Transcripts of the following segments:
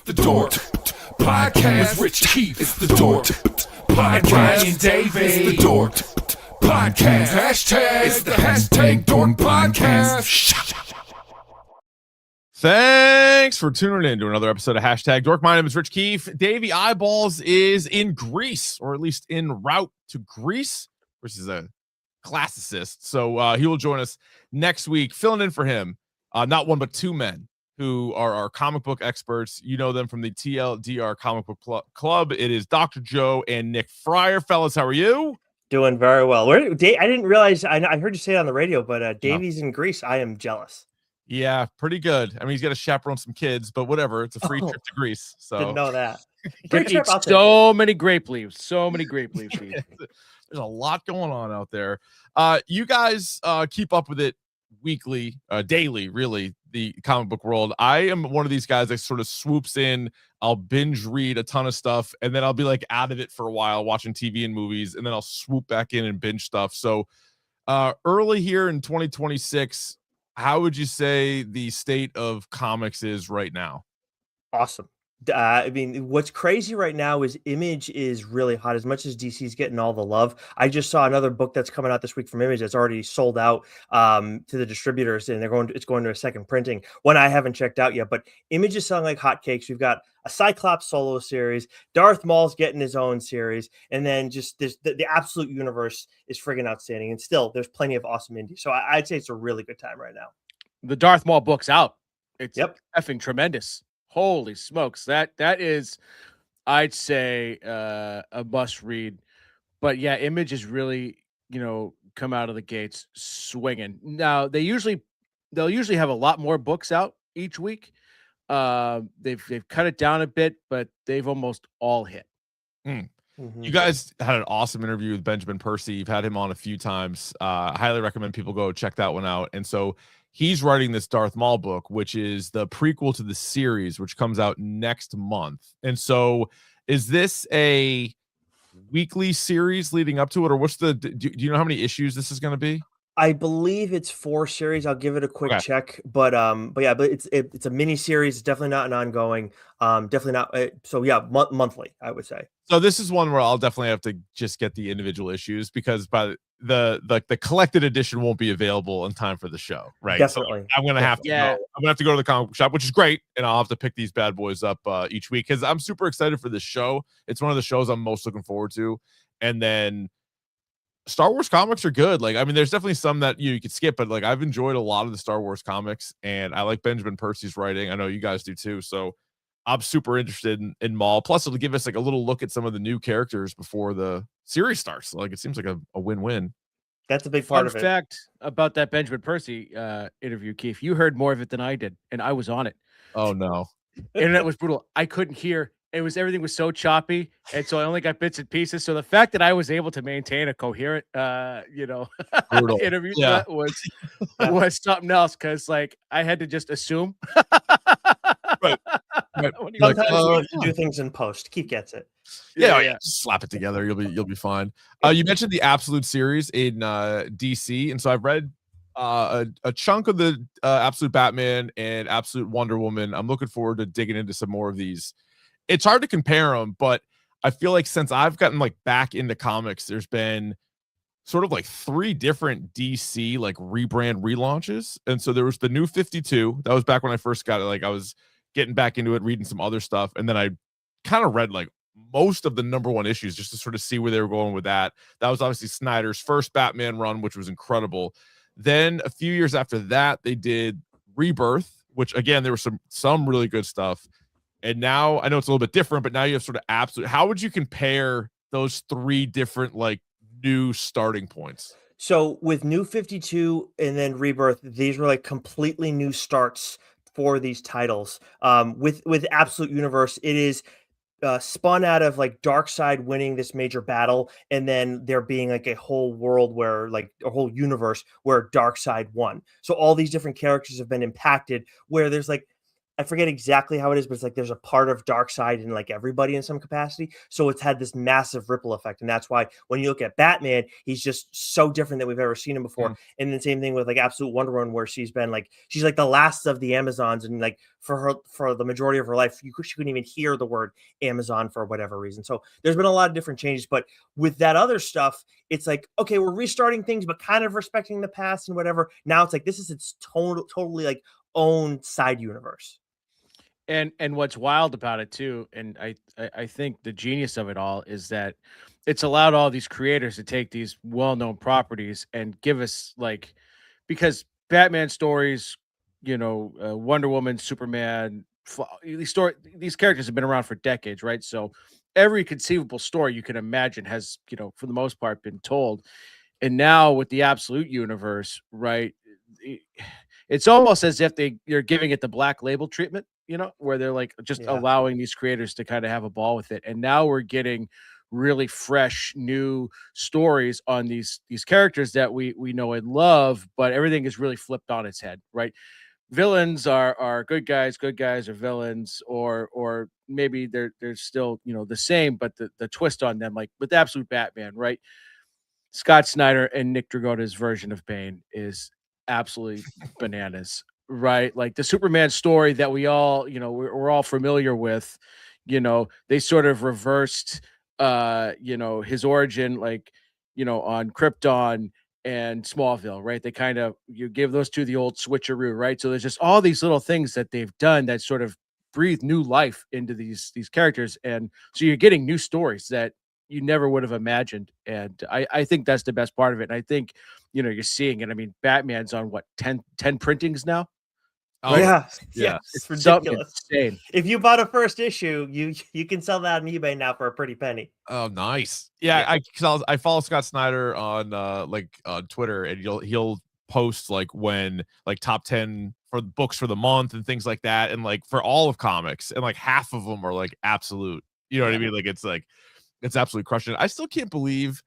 the Dork Podcast with Rich Keefe. It's the Dork Podcast. And David. It's the Dork Podcast. Hashtag. It's the hashtag Dork Podcast. Thanks for tuning in to another episode of Hashtag Dork. My name is Rich Keefe. Davey Eyeballs is in Greece, or at least en route to Greece, which is a classicist. So he will join us next week, filling in for him. Not one, but two men who are our comic book experts. You know them from the TLDR Comic Book Club. It is Dr. Joe and Nick Friar. Fellas, how are you? Doing very well. I didn't realize, I heard you say it on the radio, but Davey's in Greece. I am jealous. Yeah, pretty good. I mean, he's got to chaperone some kids, but whatever. It's a free trip to Greece. So didn't know that. So many grape leaves. So many grape leaves. There's a lot going on out there. You guys keep up with it weekly, daily, really, the comic book world. I am one of these guys that sort of swoops in. I'll binge read a ton of stuff, and then I'll be like out of it for a while watching TV and movies, and then I'll swoop back in and binge stuff. So early here in 2026, how would you say the state of comics is right now? Awesome. I mean, what's crazy right now is Image is really hot. As much as DC's getting all the love, I just saw another book that's coming out this week from Image that's already sold out to the distributors, and it's going to a second printing. One I haven't checked out yet, but Image is selling like hotcakes. We've got a Cyclops solo series, Darth Maul's getting his own series, and then just the absolute universe is friggin' outstanding. And still, there's plenty of awesome indies. So I'd say it's a really good time right now. The Darth Maul book's out. It's effing tremendous. Holy smokes. That is, I'd say, a must read. But yeah, Image is really, come out of the gates swinging. Now, they'll usually have a lot more books out each week. They've cut it down a bit, but they've almost all hit. Mm-hmm. You guys had an awesome interview with Benjamin Percy. You've had him on a few times. I highly recommend people go check that one out. And so he's writing this Darth Maul book, which is the prequel to the series, which comes out next month. And so is this a weekly series leading up to it, or what's do you know how many issues this is going to be? I believe it's 4 series. I'll give it a quick check, but it's a mini series. It's definitely not an ongoing. Definitely not. So yeah, monthly, I would say. So this is one where I'll definitely have to just get the individual issues, because by the collected edition won't be available in time for the show, right? Definitely. So I'm gonna have to. I'm gonna have to go to the comic book shop, which is great, and I'll have to pick these bad boys up each week, because I'm super excited for this show. It's one of the shows I'm most looking forward to, and then Star Wars comics are good. Like, I mean, there's definitely some that you could skip, but like I've enjoyed a lot of the Star Wars comics, and I like Benjamin Percy's writing. I know you guys do too. So I'm super interested in Maul. Plus, it'll give us like a little look at some of the new characters before the series starts. Like, it seems like a win-win. That's a big part of it. Fun fact about that Benjamin Percy interview, Keefe. You heard more of it than I did, and I was on it. Oh no. Internet was brutal. I couldn't hear. Everything was so choppy, and so I only got bits and pieces. So the fact that I was able to maintain a coherent, interview was something else, because like I had to just assume. Right. Sometimes you do things in post. Keith gets it. Yeah. Just slap it together. You'll be fine. You mentioned the Absolute series in DC, and so I've read a chunk of the Absolute Batman and Absolute Wonder Woman. I'm looking forward to digging into some more of these. It's hard to compare them, but I feel like since I've gotten like back into comics, there's been sort of like 3 different DC like rebrand relaunches. And so there was the New 52. That was back when I first got it. Like I was getting back into it, reading some other stuff. And then I kind of read like most of the #1 issues just to sort of see where they were going with that. That was obviously Snyder's first Batman run, which was incredible. Then a few years after that, they did Rebirth, which again, there was some really good stuff. And now I know it's a little bit different, but now you have sort of Absolute. How would you compare those 3 different like new starting points? So with New 52 and then Rebirth, these were like completely new starts for these titles. With Absolute Universe, it is spun out of like Darkseid winning this major battle, and then there being like a whole world where like a whole universe where Darkseid won. So all these different characters have been impacted, where there's like I forget exactly how it is, but it's like there's a part of Darkseid in like everybody in some capacity. So it's had this massive ripple effect. And that's why when you look at Batman, he's just so different than we've ever seen him before. And the same thing with like Absolute Wonder Woman, where she's like the last of the Amazons. And like for the majority of her life, she couldn't even hear the word Amazon for whatever reason. So there's been a lot of different changes. But with that other stuff, it's like, okay, we're restarting things, but kind of respecting the past and whatever. Now it's like, this is its totally like own side universe. And what's wild about it too, and I think the genius of it all is that it's allowed all these creators to take these well-known properties and give us like, because Batman stories, Wonder Woman, Superman, these characters have been around for decades, right? So every conceivable story you can imagine has, for the most part, been told. And now with the Absolute universe, right? It's almost as if you're giving it the black label treatment, where they're like just allowing these creators to kind of have a ball with it. And now we're getting really fresh new stories on these characters that we know and love, but everything is really flipped on its head, right? Villains are good guys are villains, or maybe they're still, the same, but the twist on them, like with Absolute Batman, right? Scott Snyder and Nick Dragotta's version of Bane is absolutely bananas, right? Like the Superman story that we all, we're all familiar with, they sort of reversed, his origin, like, on Krypton and Smallville, right? They kind of, you give those two the old switcheroo, right? So there's just all these little things that they've done that sort of breathe new life into these characters. And so you're getting new stories that you never would have imagined. And I think that's the best part of it. And I think, you're seeing it. I mean, Batman's on what, 10 printings now? Oh, yeah. It's ridiculous. Insane. If you bought a first issue, you can sell that on eBay now for a pretty penny. Oh, nice. Yeah. I follow Scott Snyder on on Twitter, and he'll post like when like top 10 for the books for the month and things like that, and like for all of comics, and like half of them are like absolute. You know what I mean? Like it's absolutely crushing it. I still can't believe.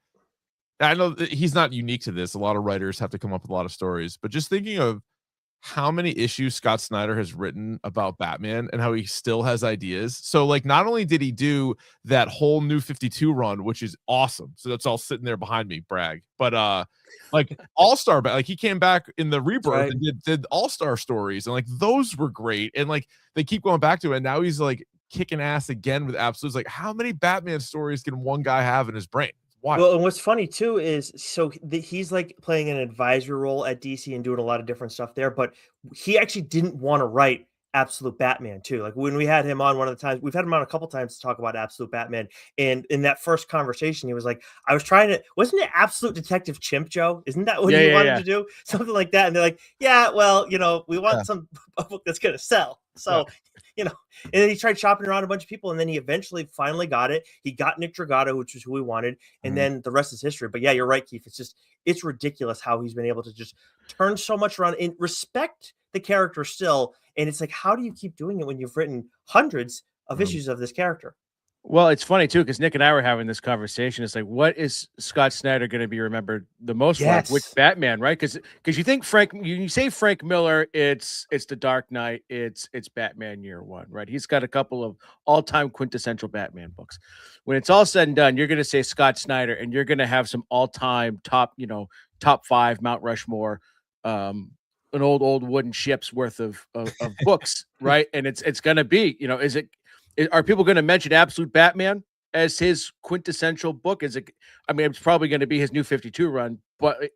I know that he's not unique to this. A lot of writers have to come up with a lot of stories, but just thinking of how many issues Scott Snyder has written about Batman and how he still has ideas. So like, not only did he do that whole New 52 run, which is awesome. So that's all sitting there behind me, brag. But like All-Star, like he came back in the Rebirth and did All-Star stories, and like those were great. And like they keep going back to it. And now he's like kicking ass again with Absolutes. Like, how many Batman stories can one guy have in his brain? Well, and what's funny too is he's like playing an advisory role at DC and doing a lot of different stuff there, but he actually didn't want to write Absolute Batman too. Like when we had him on one of the times, we've had him on a couple times to talk about Absolute Batman, and in that first conversation, he was like, "I was trying to, wasn't it Absolute Detective Chimp, Joe? Isn't that what you wanted to do? Something like that?" And they're like, "Yeah, well, we want a book that's gonna sell." So, and then he tried shopping around a bunch of people, and then he eventually finally got it. He got Nick Dragotta, which is who he wanted, and then the rest is history. But yeah, you're right, Keefe. It's ridiculous how he's been able to just turn so much around and respect the character still. And it's like, how do you keep doing it when you've written hundreds of issues of this character? Well, it's funny too, because Nick and I were having this conversation. It's like, what is Scott Snyder going to be remembered the most for? Like, which Batman, right? Because you think you say Frank Miller, it's The Dark Knight, it's Batman Year One, right? He's got a couple of all-time quintessential Batman books. When it's all said and done, you're going to say Scott Snyder, and you're going to have some all-time top 5 Mount Rushmore, an old wooden ship's worth of books, right? And it's going to be, are people going to mention Absolute Batman as his quintessential book? Is it? I mean, it's probably going to be his New 52 run, but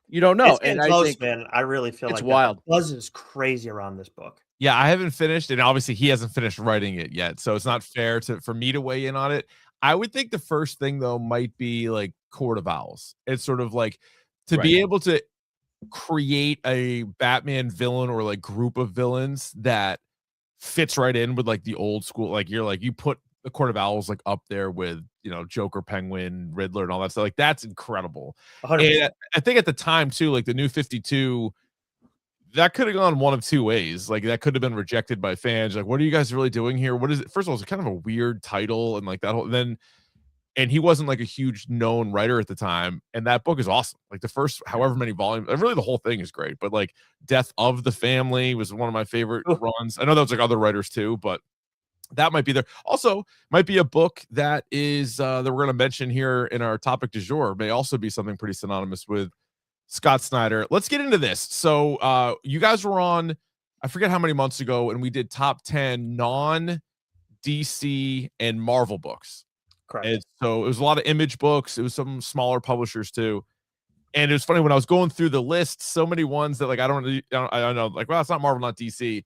you don't know. It's getting close, man. I really feel it's like wild. The buzz is crazy around this book. Yeah, I haven't finished, and obviously he hasn't finished writing it yet, so it's not fair for me to weigh in on it. I would think the first thing though might be like Court of Owls. It's sort of like to be able to create a Batman villain or like group of villains that fits right in with like the old school, like you put the Court of Owls like up there with Joker, Penguin, Riddler, and all that stuff. Like that's incredible. 100%. And I think at the time too, like the New 52, that could have gone one of two ways. Like that could have been rejected by fans. Like, what are you guys really doing here? What is it? First of all, it's kind of a weird title, and like that whole then and he wasn't like a huge known writer at the time. And that book is awesome. Like the first however many volumes, really the whole thing is great. But like Death of the Family was one of my favorite runs. I know that was like other writers too, but that might be there. Also, might be a book that is that we're going to mention here in our topic du jour. May also be something pretty synonymous with Scott Snyder. Let's get into this. So you guys were on, I forget how many months ago, and we did top 10 non-DC and Marvel books. Correct. And so it was a lot of Image books. It was some smaller publishers too. And it was funny when I was going through the list, so many ones that like I don't know, like, well, it's not Marvel, not DC.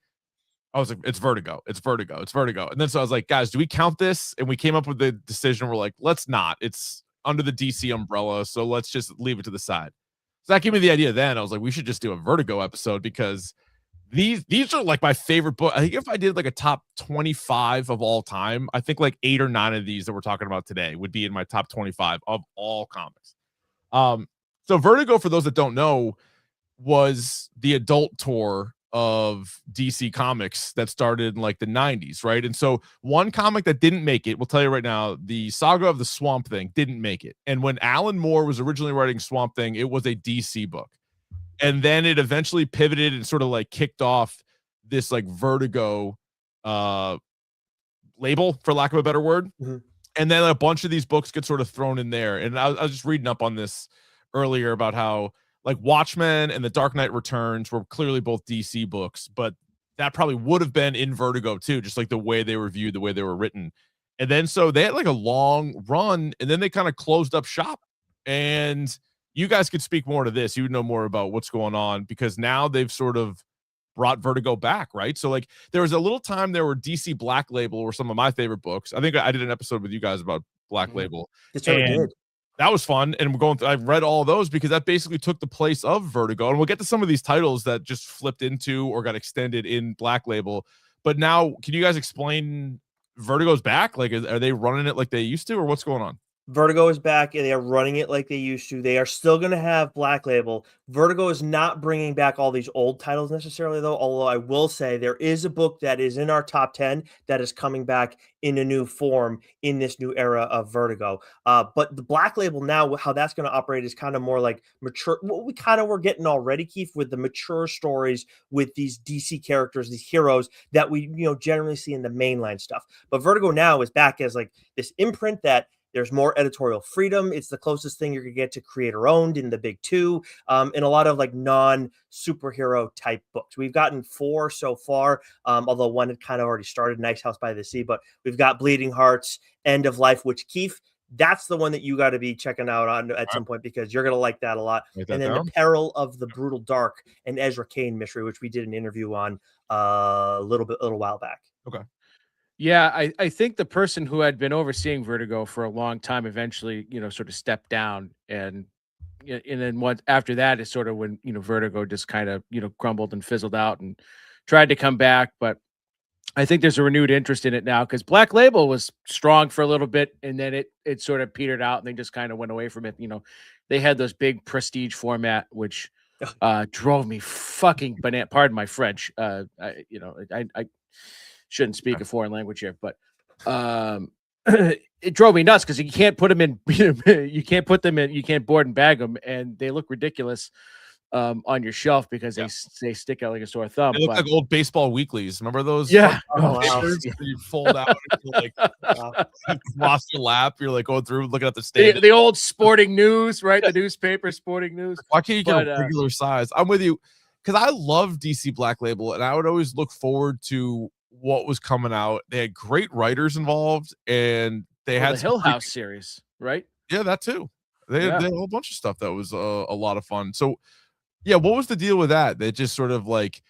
I was like, it's Vertigo. It's Vertigo. It's Vertigo. And then so I was like, guys, do we count this? And we came up with the decision. We're like, let's not. It's under the DC umbrella. So let's just leave it to the side. So that gave me the idea then. I was like, we should just do a Vertigo episode because these are like my favorite book. I think if I did like a top 25 of all time, I think like 8 or 9 of these that we're talking about today would be in my top 25 of all comics. So Vertigo, for those that don't know, was the adult tour of DC Comics that started in like the 90s, right? And so one comic that didn't make it, we'll tell you right now, the Saga of the Swamp Thing didn't make it. And when Alan Moore was originally writing Swamp Thing, it was a DC book. And then it eventually pivoted and sort of like kicked off this like Vertigo label, for lack of a better word. Mm-hmm. And then a bunch of these books get sort of thrown in there. And I was just reading up on this earlier about how like Watchmen and The Dark Knight Returns were clearly both DC books, but that probably would have been in Vertigo too, just like the way they were viewed, the way they were written. And then so they had like a long run, and then they kind of closed up shop. And you guys could speak more to this. You would know more about what's going on because now they've sort of brought Vertigo back, right? So like there was a little time there where DC Black Label were some of my favorite books. I think I did an episode with you guys about Black Label. That's what we did. That was fun, and we're going through, I've read all of those because that basically took the place of Vertigo, and we'll get to some of these titles that just flipped into or got extended in Black Label. But now, can you guys explain Vertigo's back? Like, are they running it like they used to, or what's going on? Vertigo is back and they are running it like they used to. They are still going to have Black Label. Vertigo is not bringing back all these old titles necessarily, though. Although I will say there is a book that is in our top 10 that is coming back in a new form in this new era of Vertigo. But the Black Label now, how that's going to operate is kind of more like mature. What we kind of were getting already, Keefe, with the mature stories with these DC characters, these heroes that we generally see in the mainline stuff. But Vertigo now is back as like this imprint that there's more editorial freedom. It's the closest thing you're going to get to creator owned in the big two, and a lot of like non-superhero type books. We've gotten 4 so far, although one had kind of already started, Nice House by the Sea, but we've got Bleeding Hearts, End of Life, which Keefe, that's the one that you got to be checking out on at some point because you're going to like that a lot. And then The Peril of the Brutal Dark and Ezra Kane mystery, which we did an interview on a little while back. Okay. Yeah, I think the person who had been overseeing Vertigo for a long time eventually, sort of stepped down, and then what after that is sort of when Vertigo just kind of crumbled and fizzled out and tried to come back. But I think there's a renewed interest in it now because Black Label was strong for a little bit, and then it sort of petered out, and they just kind of went away from it. They had those big prestige format, which drove me fucking banana. Pardon my French. I shouldn't speak a foreign language here, but it drove me nuts because you can't put them in, you can't board and bag them, and they look ridiculous on your shelf because they stick out like a sore thumb. They look like old baseball weeklies. Remember those? Yeah. You fold out, like across your lap. You're like going through, looking at the stage. The old Sporting News, right? The newspaper, Sporting News. Why can't you get a regular size? I'm with you because I love DC Black Label, and I would always look forward to what was coming out. They had great writers involved, and they had the Hill House series, right? Yeah, that too. They had a whole bunch of stuff that was a lot of fun. So, yeah, what was the deal with that? They just sort of like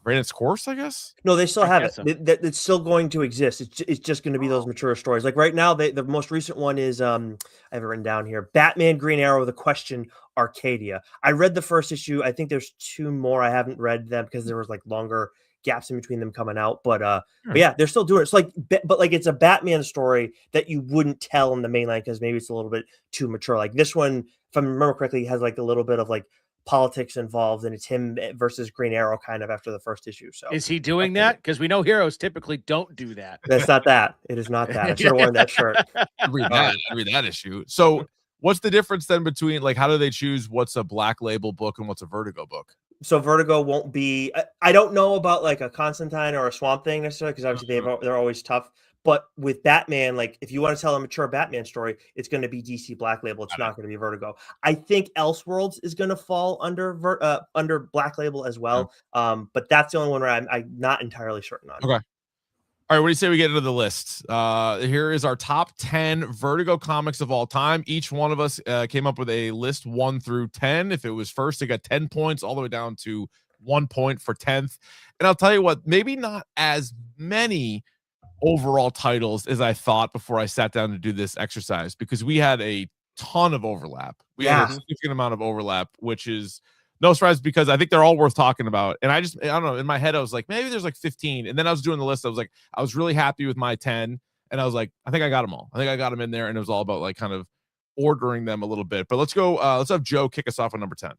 ran its course, I guess. No, they still have it. So. It's still going to exist. It's just going to be those mature stories. Like right now, the most recent one is I have it written down here: Batman, Green Arrow, The Question, Arcadia. I read the first issue. I think there's 2 more. I haven't read them because there was like longer gaps in between them coming out, but yeah, they're still doing it. It's like, but like it's a Batman story that you wouldn't tell in the mainline because maybe it's a little bit too mature. Like this one, if I remember correctly, has like a little bit of like politics involved, and it's him versus Green Arrow kind of after the first issue. So is he doing that? Because we know heroes typically don't do that. That's not that. It is not that. I should have worn that shirt. I'd read that. I'd read that issue. So what's the difference then between, like, how do they choose what's a Black Label book and what's a Vertigo book? So Vertigo won't be. I don't know about like a Constantine or a Swamp Thing necessarily, because obviously they're always tough. But with Batman, like if you want to tell a mature Batman story, it's going to be DC Black Label. It's not going to be Vertigo. I think Elseworlds is going to fall under Black Label as well. But that's the only one where I'm not entirely certain on. Okay. All right, what do you say we get into the list? Here is our top 10 Vertigo comics of all time. Each one of us came up with a list 1 through 10. If it was first, it got 10 points, all the way down to 1 point for 10th. And I'll tell you what, maybe not as many overall titles as I thought before I sat down to do this exercise, because we had a ton of overlap. We had a significant amount of overlap, which is no surprise, because I think they're all worth talking about. And I don't know, in my head I was like, maybe there's like 15, and then I was doing the list, I was like, I was really happy with my 10, and I was like, I think I got them all. I think I got them in there, and it was all about like kind of ordering them a little bit. But let's go, let's have Joe kick us off on number 10.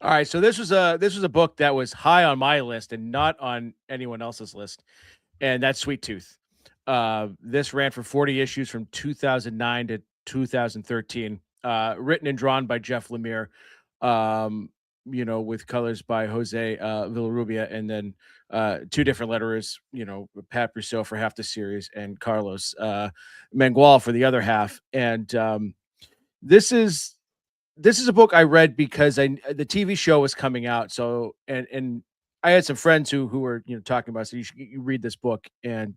All right, so this was a book that was high on my list and not on anyone else's list, and that's Sweet Tooth. This ran for 40 issues from 2009 to 2013, written and drawn by Jeff Lemire, with colors by Jose Villarrubia, and then 2 different letterers, Pat Brousseau for half the series and Carlos Mangual for the other half. And this is a book I read because the TV show was coming out. So, and I had some friends who were, talking about, so you read this book. And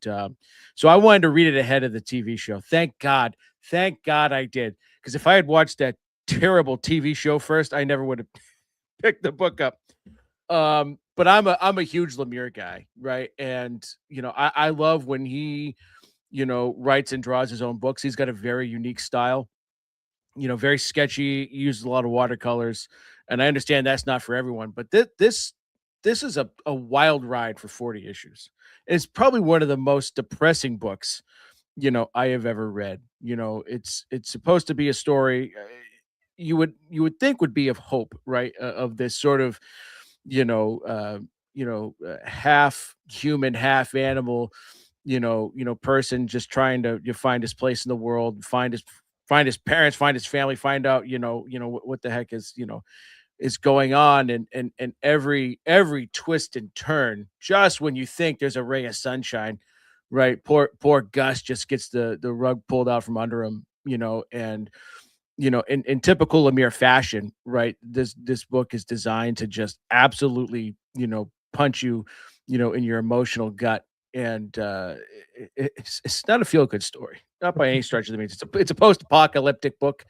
so I wanted to read it ahead of the TV show. Thank God I did. Because if I had watched that terrible TV show first, I never would have picked the book up. But I'm a huge Lemire guy, right? And, I love when he, writes and draws his own books. He's got a very unique style, very sketchy, uses a lot of watercolors. And I understand that's not for everyone, but this is a wild ride for 40 issues. It's probably one of the most depressing books, I have ever read. It's supposed to be a story you would think would be of hope, right? Of this sort of, half human, half animal, person just trying to find his place in the world, find his parents, find his family, find out, what the heck is going on, and every twist and turn, just when you think there's a ray of sunshine, right? Poor Gus just gets the rug pulled out from under him, and in typical Lemire fashion, right? This book is designed to just absolutely, punch you, in your emotional gut. And it's not a feel-good story, not by any stretch of the means. It's a post-apocalyptic book,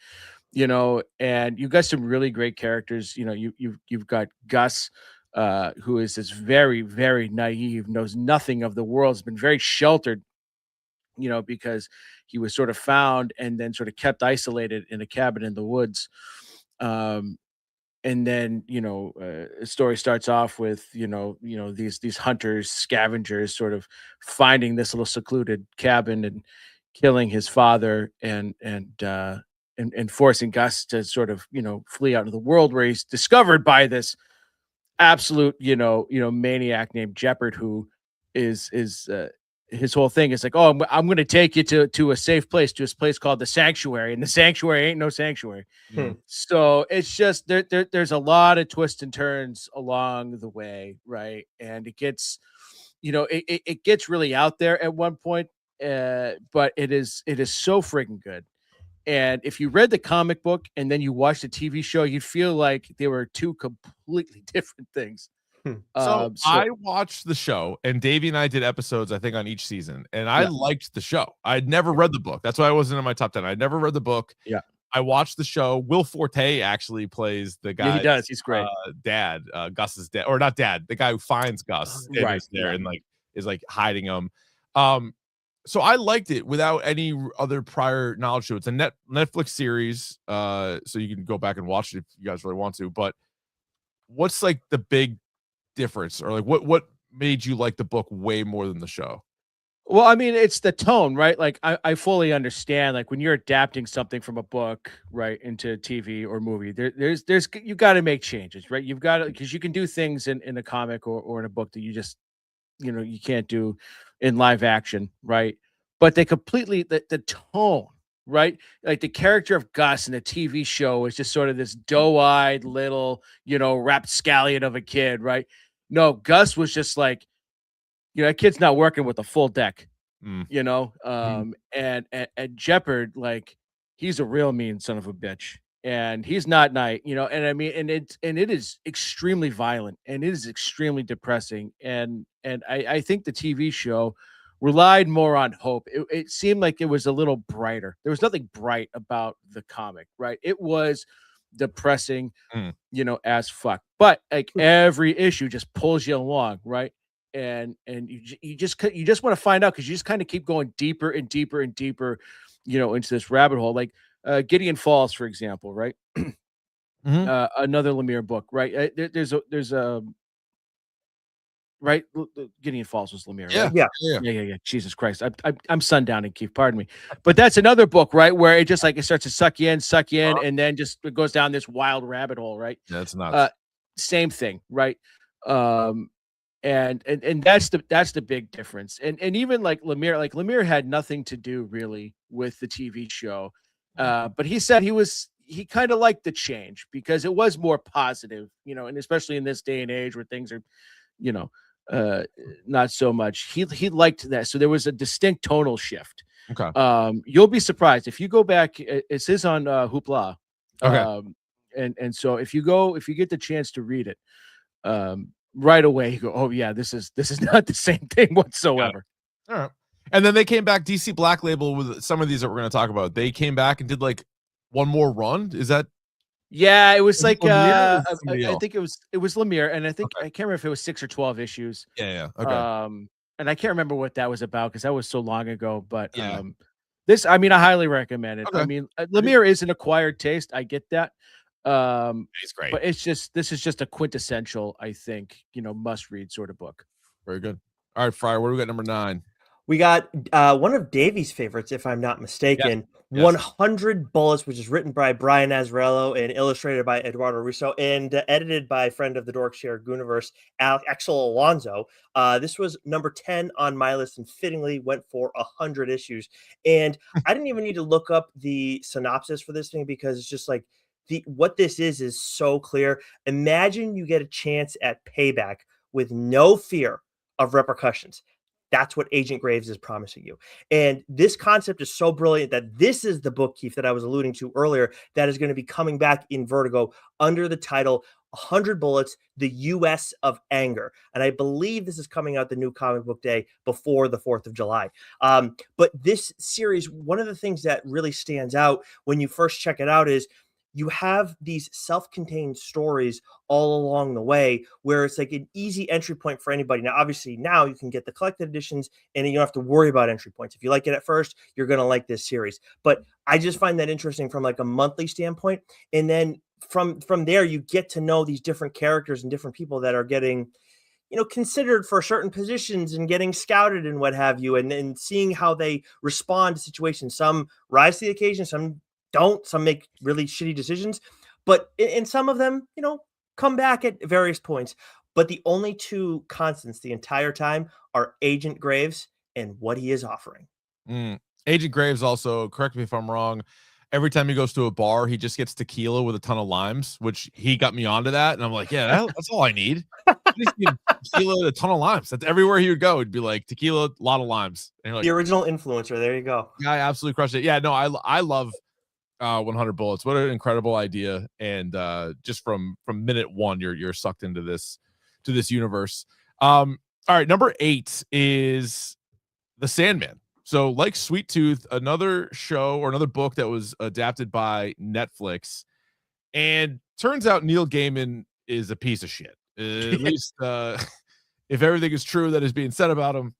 and you've got some really great characters. You've got Gus, who is this very, very naive, knows nothing of the world, has been very sheltered, because he was sort of found and then sort of kept isolated in a cabin in the woods. And then, the story starts off with, these hunters, scavengers sort of finding this little secluded cabin and killing his father and forcing Gus to sort of, flee out into the world, where he's discovered by this absolute, maniac named Jeopard, who is his whole thing is like, oh, I'm going to take you to a safe place, to this place called the Sanctuary, and the Sanctuary ain't no sanctuary. So it's just there's a lot of twists and turns along the way, right? And it gets, it gets really out there at one point, but it is so freaking good. And if you read the comic book and then you watched the TV show, you'd feel like they were 2 completely different things. So I watched the show, and Davey and I did episodes, I think, on each season, and I liked the show. I'd never read the book. That's why I wasn't in my top 10. I'd never read the book. Yeah. I watched the show. Will Forte actually plays the guy. Yeah, he does. He's great. Dad, Gus's dad, or not dad, the guy who finds Gus right is there and is hiding him. So I liked it without any other prior knowledge to it. It's a Netflix series, so you can go back and watch it if you guys really want to. But what's like the big difference, or like what made you like the book way more than the show? Well, I mean, it's the tone, right? Like I fully understand. Like when you're adapting something from a book, right, into TV or movie, there's you got to make changes, right? You've got to because you can do things in a comic or in a book that you just you can't do in live action, right? But they completely the tone, right? Like the character of Gus in the TV show is just sort of this doe-eyed little, rapscallion of a kid, right? No, Gus was just like, that kid's not working with a full deck, Mm. and Jeopard, like, he's a real mean son of a bitch, and he's not nice, and I mean, and it is extremely violent, and it is extremely depressing, and I think the TV show relied more on hope. It seemed like it was a little brighter. There was nothing bright about the comic, right? It was depressing, Mm. as fuck. But like every issue just pulls you along, right? And you just want to find out because you just kind of keep going deeper and deeper and deeper, into this rabbit hole. Like Gideon Falls, for example, right? Mhm. Another Lemire book, right? There's a right. Gideon Falls was Lemire, Yeah. right? Yeah. Yeah. Jesus Christ, I'm sundowning, Keith. Pardon me, but that's another book, right? Where it just like it starts to suck you in, and then just it goes down this wild rabbit hole, right? That's nuts. Same thing, right? And that's the big difference. And even like Lemire had nothing to do really with the TV show. But he said he kind of liked the change because it was more positive, and especially in this day and age where things are, you know, not so much. He liked that. So there was a distinct tonal shift. Okay. You'll be surprised if you go back. It is on Hoopla. Okay. And so if you get the chance to read it, right away you go, oh yeah, this is not the same thing whatsoever. All right. And then they came back, DC Black Label, with some of these that we're going to talk about. They came back and did like one more run. Is that? Yeah, it was like Lemire I think it was Lemire, and I think Okay. I can't remember if it was 6 or 12 issues. Yeah. Okay. And I can't remember what that was about because that was so long ago. But Yeah. this, I mean, I highly recommend it. Okay. I mean, Lemire is an acquired taste. I get that. It's great. But this is just a quintessential, I think, must read sort of book. Very good. All right, Friar, what do we got? Number 9. We got one of Davey's favorites, if I'm not mistaken, Yes. 100 Bullets, which is written by Brian Azzarello and illustrated by Eduardo Russo and edited by friend of the Dorkshire Gooniverse, Axel Alonso. This was number 10 on my list and fittingly went for 100 issues. And I didn't even need to look up the synopsis for this thing because it's just like what this is so clear. Imagine you get a chance at payback with no fear of repercussions. That's what Agent Graves is promising you. And this concept is so brilliant that this is the book, Keefe, that I was alluding to earlier, that is going to be coming back in Vertigo under the title 100 Bullets, the U.S. of Anger. And I believe this is coming out the new comic book day before the 4th of July. But this series, one of the things that really stands out when you first check it out is you have these self-contained stories all along the way where it's like an easy entry point for anybody. Now, obviously, now you can get the collected editions and you don't have to worry about entry points. If you like it at first, you're going to like this series. But I just find that interesting from like a monthly standpoint. And then from there, you get to know these different characters and different people that are getting, considered for certain positions and getting scouted and what have you, and seeing how they respond to situations. Some rise to the occasion, some don't, some make really shitty decisions, but in some of them, come back at various points. But the only two constants the entire time are Agent Graves and what he is offering. Agent Graves also, correct me if I'm wrong, every time he goes to a bar, he just gets tequila with a ton of limes, which he got me onto that. And I'm like, yeah, that's all I need. I just need tequila with a ton of limes. That's everywhere he would go. It'd be like tequila, a lot of limes. And you're like, the original influencer. There you go. Guy absolutely crushed it. Yeah, no, I love 100 Bullets. What an incredible idea. And just from minute one, you're sucked into this universe. All right, number 8 is The Sandman. So like Sweet Tooth, another show or another book that was adapted by Netflix, and turns out Neil Gaiman is a piece of shit. At least if everything is true that is being said about him,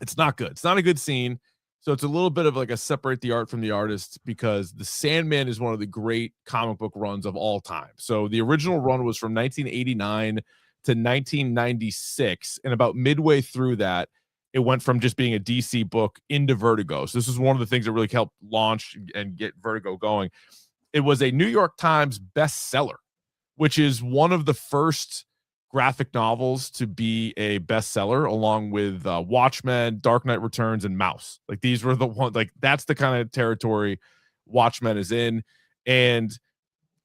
it's not good. It's not a good scene. So it's a little bit of like a separate the art from the artist, because The Sandman is one of the great comic book runs of all time. So the original run was from 1989 to 1996, and about midway through that, it went from just being a DC book into Vertigo. So this is one of the things that really helped launch and get Vertigo going. It was a New York Times bestseller, which is one of the first graphic novels to be a bestseller, along with Watchmen, Dark Knight Returns, and Mouse. Like these were the ones, like that's the kind of territory Watchmen is in. And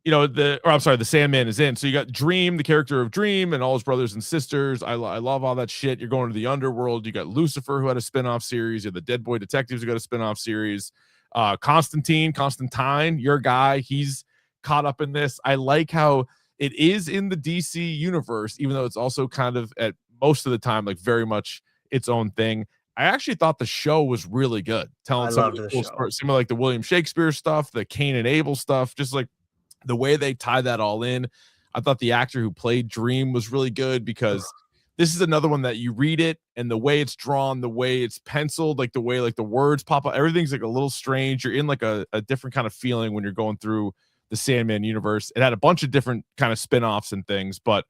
the Sandman is in. So you got Dream, the character of Dream, and all his brothers and sisters. I love all that shit. You're going to the underworld. You got Lucifer, who had a spinoff series. You have the Dead Boy Detectives, who got a spinoff series. Constantine, your guy, he's caught up in this. I like how it is in the DC universe, even though it's also kind of at most of the time like very much its own thing. I actually thought the show was really good, telling some of the cool stories, some of like the William Shakespeare stuff, the Cain and Abel stuff, just like the way they tie that all in. I thought the actor who played Dream was really good, because this is another one that you read it and the way it's drawn, the way it's penciled, like the way like the words pop up, everything's like a little strange. You're in like a different kind of feeling when you're going through the Sandman universe. It had a bunch of different kind of spin-offs and things, but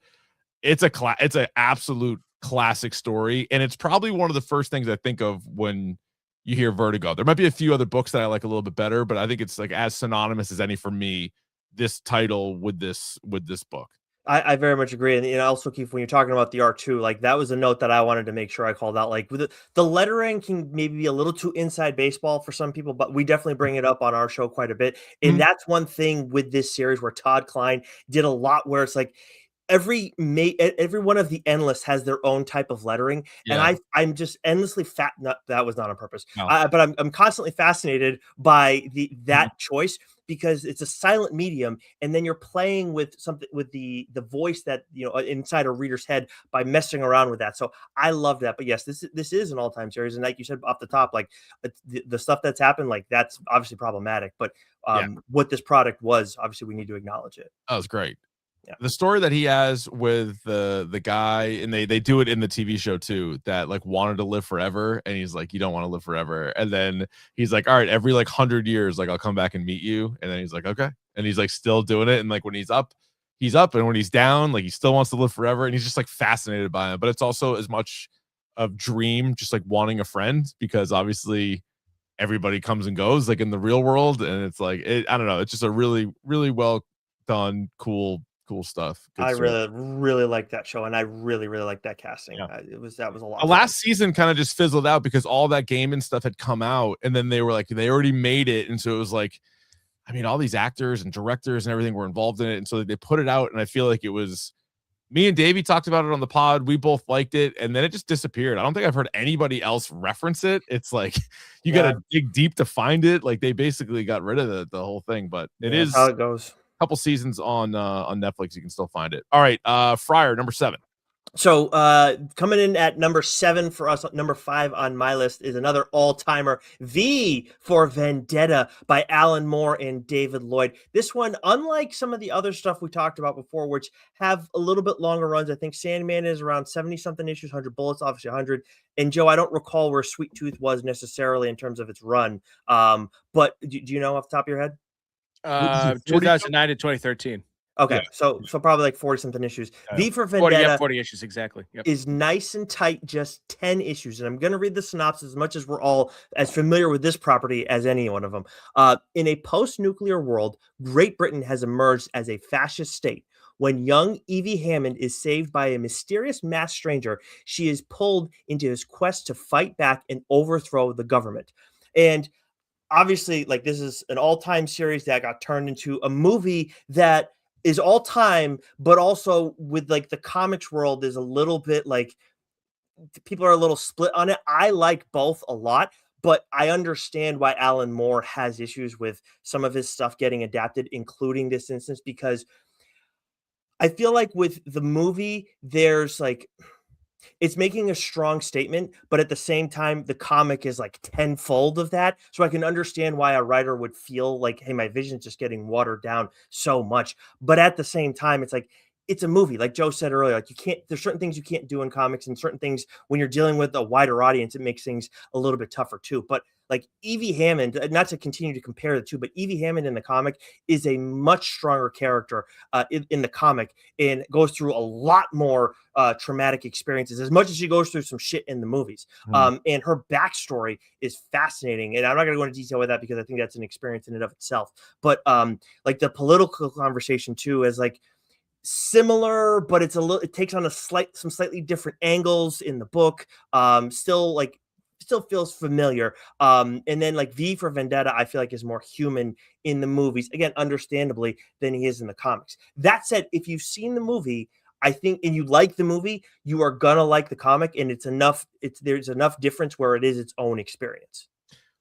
it's an absolute classic story, and it's probably one of the first things I think of when you hear Vertigo. There might be a few other books that I like a little bit better, but I think it's like as synonymous as any for me, this title with this book. I very much agree. And also, Keefe, when you're talking about the art too, like that was a note that I wanted to make sure I called out. Like with the lettering can maybe be a little too inside baseball for some people, but we definitely bring it up on our show quite a bit. And that's one thing with this series where Todd Klein did a lot, where it's like every one of the endless has their own type of lettering, and I'm just endlessly that was not on purpose, no. But I'm constantly fascinated by that choice, because it's a silent medium, and then you're playing with something with the voice that inside a reader's head by messing around with that. So I love that. But yes, this is an all-time series, and like you said off the top, like the stuff that's happened, like that's obviously problematic, but what this product was, obviously we need to acknowledge it. That was great. Yeah. The story that he has with the guy, and they do it in the TV show too, that like wanted to live forever, and he's like, you don't want to live forever, and then he's like, all right, every like 100 years, like I'll come back and meet you, and then he's like, okay, and he's like still doing it, and like when he's up, and when he's down, like he still wants to live forever, and he's just like fascinated by him. But it's also as much of Dream, just like wanting a friend, because obviously everybody comes and goes like in the real world, and it's like I don't know, it's just a really, really well done, cool stuff. I really like that show, and I really like that casting. Yeah. That was a lot. The last season kind of just fizzled out because all that game and stuff had come out, and then they were like, they already made it, and so it was like, I mean, all these actors and directors and everything were involved in it, and so they put it out, and I feel like it was me and Davey talked about it on the pod. We both liked it, and then it just disappeared. I don't think I've heard anybody else reference it. It's like you got to dig deep to find it. Like they basically got rid of the whole thing, but it is how it goes. Couple seasons on Netflix, you can still find it. All right, Friar, number 7. So coming in at number 7 for us, number 5 on my list is another all-timer, V for Vendetta by Alan Moore and David Lloyd. This one, unlike some of the other stuff we talked about before, which have a little bit longer runs, I think Sandman is around 70-something issues, 100 bullets, obviously 100. And Joe, I don't recall where Sweet Tooth was necessarily in terms of its run. But do you know off the top of your head? 2009 to 2013. Okay, so probably like 40-something issues. V for 40, Vendetta 40 issues, exactly. Yep. is nice and tight, just 10 issues. And I'm going to read the synopsis, as much as we're all as familiar with this property as any one of them. In a post-nuclear world, Great Britain has emerged as a fascist state. When young Evie Hammond is saved by a mysterious masked stranger, she is pulled into his quest to fight back and overthrow the government. And obviously, like, this is an all-time series that got turned into a movie that is all time, but also with like the comics world is a little bit like people are a little split on it. I like both a lot, but I understand why Alan Moore has issues with some of his stuff getting adapted, including this instance, because I feel like with the movie, there's like, it's making a strong statement, but at the same time, the comic is like tenfold of that. So I can understand why a writer would feel like, hey, my vision's just getting watered down so much. But at the same time, it's like, it's a movie. Like Joe said earlier, like there's certain things you can't do in comics, and certain things when you're dealing with a wider audience, it makes things a little bit tougher too. But like Evie Hammond, not to continue to compare the two, but Evie Hammond in the comic is a much stronger character in the comic, and goes through a lot more traumatic experiences, as much as she goes through some shit in the movies. And her backstory is fascinating. And I'm not going to go into detail with that because I think that's an experience in and of itself. But like the political conversation too is like similar, but it takes on some slightly different angles in the book. Still feels familiar. And then like V for Vendetta, I feel like is more human in the movies, again, understandably, than he is in the comics. That said, if you've seen the movie, I think, and you like the movie, you are gonna like the comic, and there's enough difference where it is its own experience.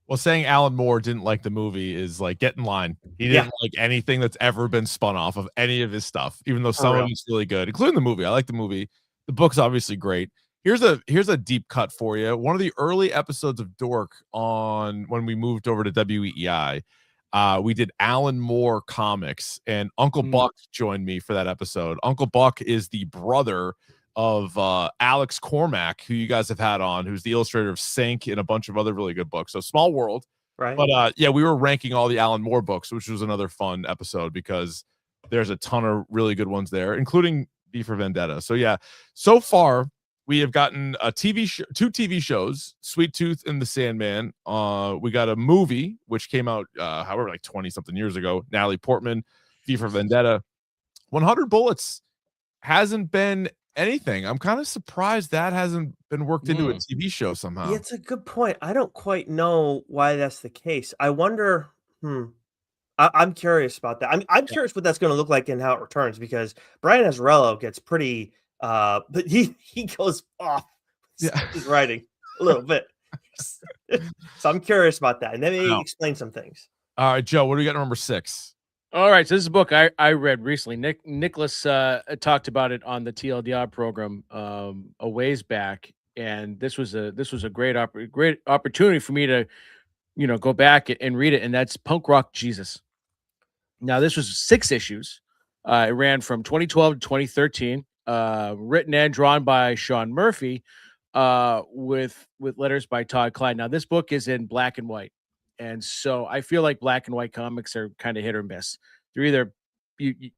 Well, saying Alan Moore didn't like the movie is like, get in line. He didn't like anything that's ever been spun off of any of his stuff, even though some of it's really good, including the movie. I like the movie. The book's obviously great. Here's a deep cut for you. One of the early episodes of Dork on when we moved over to WEEI, we did Alan Moore comics, and Uncle Buck joined me for that episode. Uncle Buck is the brother of Alex Cormack, who you guys have had on, who's the illustrator of Sync and a bunch of other really good books. So small world. Right. But yeah, we were ranking all the Alan Moore books, which was another fun episode because there's a ton of really good ones there, including V for Vendetta. So yeah, so far we have gotten a two TV shows, Sweet Tooth and The Sandman. We got a movie which came out however like 20 something years ago, Natalie Portman, V for Vendetta. 100 Bullets hasn't been anything. I'm kind of surprised that hasn't been worked into a TV show somehow. Yeah, it's a good point. I don't quite know why that's the case. I wonder. I'm curious about that. I'm curious what that's going to look like and how it returns, because Brian Azzarello gets pretty. But he goes off his writing a little bit. So I'm curious about that, and let me explain some things. All right, Joe, what do we got number 6? All right, so this is a book I read recently. Nicholas talked about it on the TLDR program a ways back, and this was a great opportunity for me to go back and read it, and that's Punk Rock Jesus. Now this was 6 issues. It ran from 2012 to 2013. Written and drawn by Sean Murphy, with letters by Todd Klein. Now this book is in black and white. And so I feel like black and white comics are kind of hit or miss. They're either you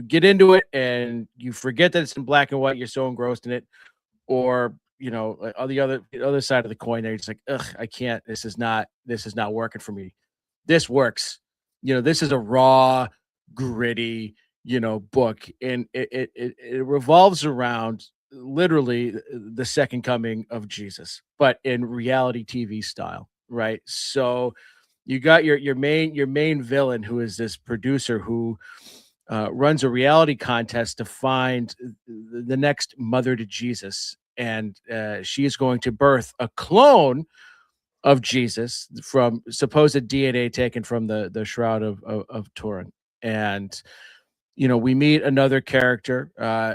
get into it and you forget that it's in black and white, you're so engrossed in it, or on the other side of the coin, they're just like, ugh, I can't. This is not working for me. This works. This is a raw, gritty, book, and it revolves around literally the second coming of Jesus, but in reality TV style. Right. So you got your main villain, who is this producer who runs a reality contest to find the next mother to Jesus. And she is going to birth a clone of Jesus from supposed DNA taken from the Shroud of Turin. And we meet another character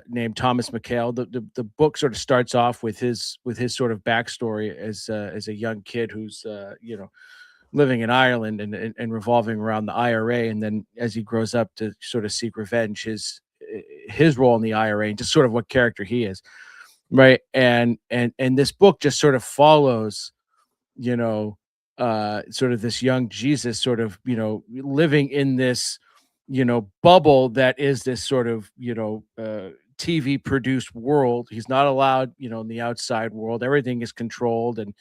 named Thomas McHale. The book sort of starts off with his sort of backstory as a young kid who's living in Ireland and revolving around the IRA, and then as he grows up to sort of seek revenge, his role in the IRA and just sort of what character he is, right? And this book just sort of follows, sort of this young Jesus, sort of living in this bubble that is this sort of, TV produced world. He's not allowed, in the outside world. Everything is controlled. And,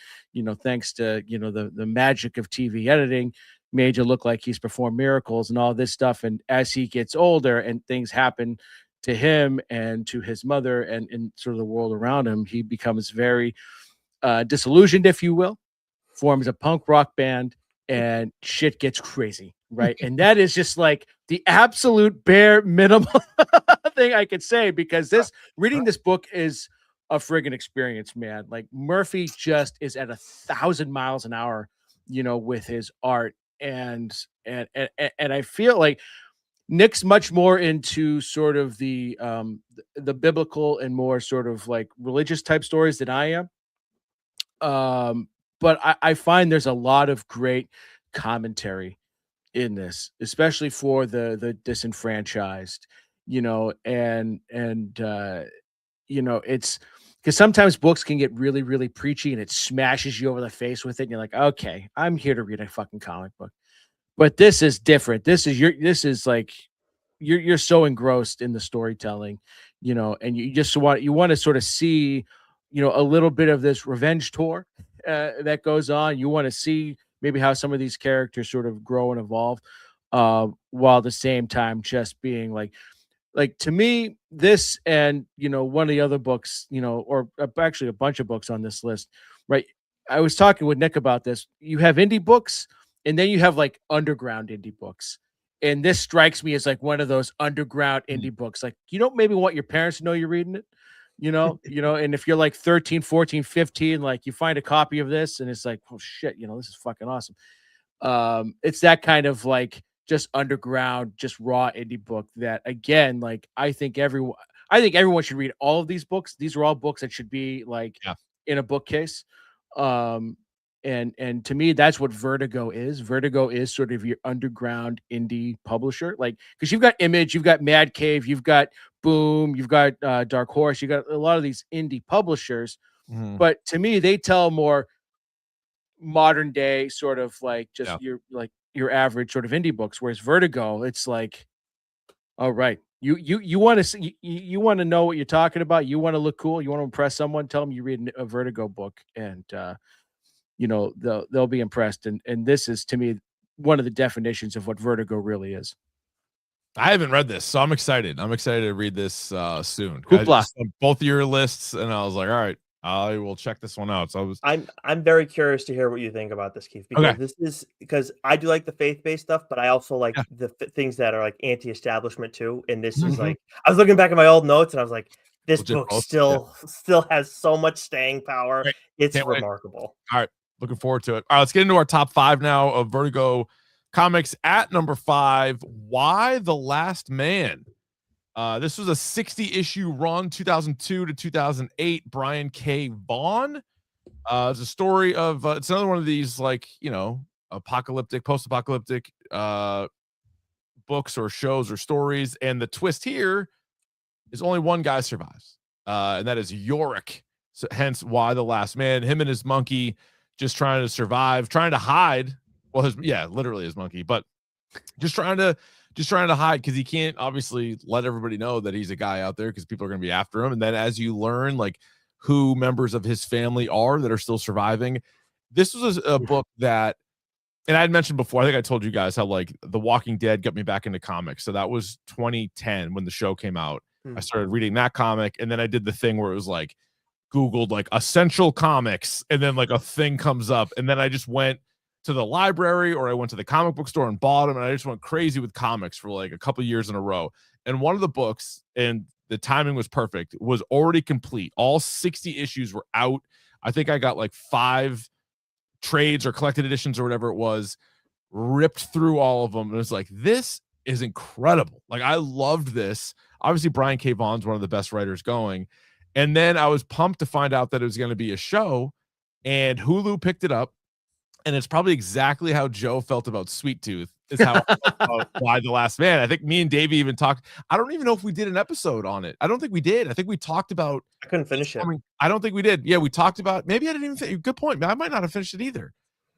thanks to, the magic of TV editing, made you look like he's performed miracles and all this stuff. And as he gets older and things happen to him and to his mother and sort of the world around him, he becomes very disillusioned, if you will, forms a punk rock band, and shit gets crazy. Right. And that is just like the absolute bare minimum thing I could say, because reading this book is a friggin' experience, man. Like Murphy just is at 1,000 miles an hour, with his art. And I feel like Nick's much more into sort of the biblical and more sort of like religious type stories than I am. But I find there's a lot of great commentary in this, especially for the disenfranchised, it's because sometimes books can get really, really preachy and it smashes you over the face with it. And you're like, okay, I'm here to read a fucking comic book. But this is different. This is like you're so engrossed in the storytelling, and you just want to sort of see, a little bit of this revenge tour that goes on. You want to see maybe how some of these characters sort of grow and evolve, while at the same time just being like to me, this and one of the other books, or actually a bunch of books on this list, right? I was talking with Nick about this. You have indie books, and then you have like underground indie books. And this strikes me as like one of those underground indie books. Like, you don't maybe want your parents to know you're reading it, and if you're like 13, 14, 15, like you find a copy of this and it's like, oh shit, this is fucking awesome. It's that kind of like just underground, just raw indie book that again, like I think everyone should read all of these books. These are all books that should be like in a bookcase. And to me, that's what Vertigo is. Vertigo is sort of your underground indie publisher, like because you've got Image, you've got Mad Cave, you've got Boom, you've got Dark Horse, you got a lot of these indie publishers. But to me, they tell more modern day sort of like just your average sort of indie books, whereas Vertigo, it's like, all right, you want to see, you want to know what you're talking about, you want to look cool, you want to impress someone, tell them you read a Vertigo book, and they'll be impressed. And this is to me one of the definitions of what Vertigo really is. I haven't read this, so I'm excited. I'm excited to read this soon. Hoopla. Both of your lists, and I was like, all right, I will check this one out. So I'm very curious to hear what you think about this, Keith, because this is because I do like the faith-based stuff, but I also like the things that are like anti-establishment too. And this is like, I was looking back at my old notes and I was like, this book still has so much staying power. Right. It's remarkable. All right. Looking forward to it. All right, let's get into our top 5 now of Vertigo Comics. At number 5, Y the Last Man. This was a 60-issue run, 2002 to 2008. Brian K. Vaughan. It's a story of it's another one of these like apocalyptic, post-apocalyptic books or shows or stories. And the twist here is only one guy survives, and that is Yorick. So hence Y the Last Man. Him and his monkey. Just trying to survive, trying to hide. Well, literally his monkey, but just trying to hide because he can't obviously let everybody know that he's a guy out there because people are going to be after him. And then as you learn like who members of his family are that are still surviving, this was a book that, and I had mentioned before, I think I told you guys how like The Walking Dead got me back into comics. So that was 2010 when the show came out. I started reading that comic, and then I did the thing where it was like, Googled like essential comics, and then like a thing comes up, and then I just went to the library or I went to the comic book store and bought them, and I just went crazy with comics for like a couple years in a row. And one of the books, and the timing was perfect, was already complete. All 60 issues were out. I think I got like 5 trades or collected editions or whatever it was, ripped through all of them, and it was like, this is incredible. Like I loved this. Obviously Brian K. Vaughan's one of the best writers going. And then I was pumped to find out that it was going to be a show, and Hulu picked it up. And it's probably exactly how Joe felt about Sweet Tooth is how I felt about Y the Last Man. I think me and Davey even talked. I don't even know if we did an episode on it. I don't think we did. I think we talked about. I couldn't finish it. I don't think we did. Yeah, we talked about. Maybe I didn't even. Good point. I might not have finished it either.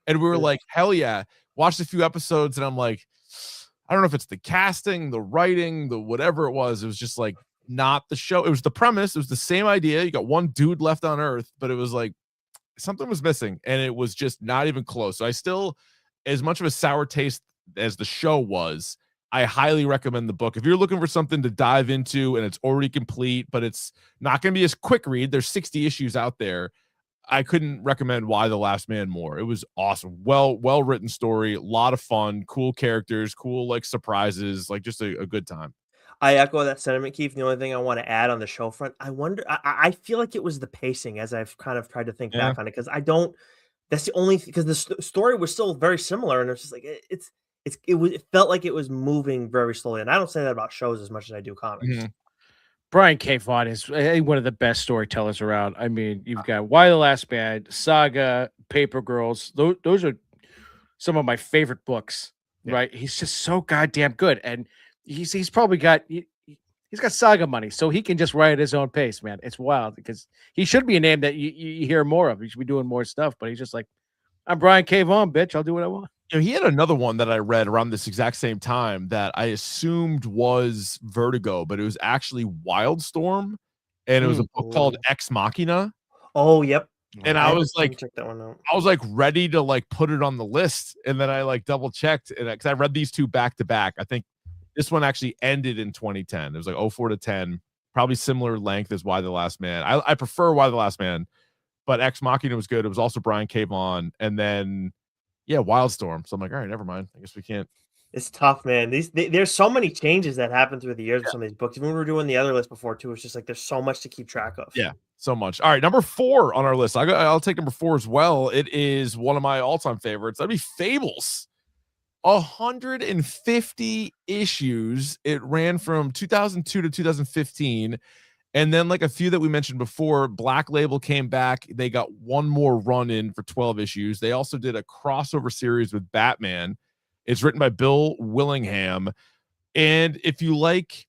And we were like, hell yeah. Watched a few episodes, and I'm like, I don't know if it's the casting, the writing, the whatever it was. It was just like. Not the show. It was the premise. It was the same idea. You got one dude left on Earth, but it was like something was missing, and it was just not even close. So I still, as much of a sour taste as the show was, I highly recommend the book. If you're looking for something to dive into and it's already complete, but it's not going to be a quick read, there's 60 issues out there. I couldn't recommend Y the Last Man more. It was awesome. Well written story, a lot of fun, cool characters, cool like surprises, like just a good time. I echo that sentiment, Keith. The only thing I want to add on the show front, I feel like it was the pacing as I've kind of tried to think back on it, because that's the only because the story was still very similar, and it's just like it felt like it was moving very slowly. And I don't say that about shows as much as I do comics. Brian K. Vaughan is one of the best storytellers around. I mean, you've got Y the Last Man, Saga, Paper Girls. Those are some of my favorite books, right? He's just so goddamn good. And he's probably got he's got Saga money, so he can just write at his own pace, man. It's wild because he should be a name that you hear more of. He should be doing more stuff, but he's just like, I'm Brian K. Vaughan, bitch. I'll do what I want. He had another one that I read around this exact same time that I assumed was Vertigo, but it was actually Wildstorm, and it was a book called Ex Machina. Oh, yep. And I was like, check that one out. I was like ready to like put it on the list, and then I like double checked, and because I read these two back to back. I think this one actually ended in 2010. It was like 04 to 10, probably similar length as Why the Last Man. I prefer Why the Last Man, but Ex Machina was good. It was also Brian K. Vaughan, and then Wildstorm. So I'm like, all right, never mind. I guess we can't. It's tough, man. There's so many changes that happen through the years with some of these books. Even when we were doing the other list before too, it's just like there's so much to keep track of. Yeah, so much. All right, number 4 on our list. I'll take number 4 as well. It is one of my all-time favorites. That'd be Fables. 150 issues. It ran from 2002 to 2015. And then, like a few that we mentioned before, Black Label came back. They got one more run in for 12 issues. They also did a crossover series with Batman. It's written by Bill Willingham. And if you like,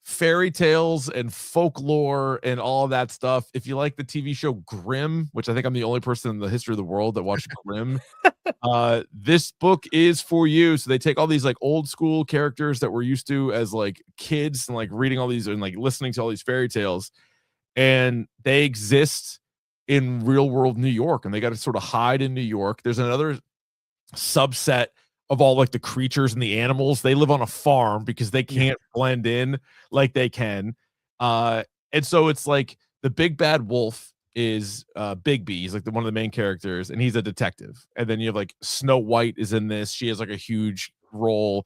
fairy tales and folklore and all of that stuff, if you like the TV show Grimm, which I think I'm the only person in the history of the world that watched Grimm, this book is for you. So they take all these like old school characters that we're used to as like kids and like reading all these and like listening to all these fairy tales, and they exist in real world New York, and they got to sort of hide in New York. There's another subset of all like the creatures and the animals. They live on a farm because they can't blend in like they can. And so it's like the big bad wolf is Big B. He's like one of the main characters, and he's a detective. And then you have like Snow White is in this. She has like a huge role.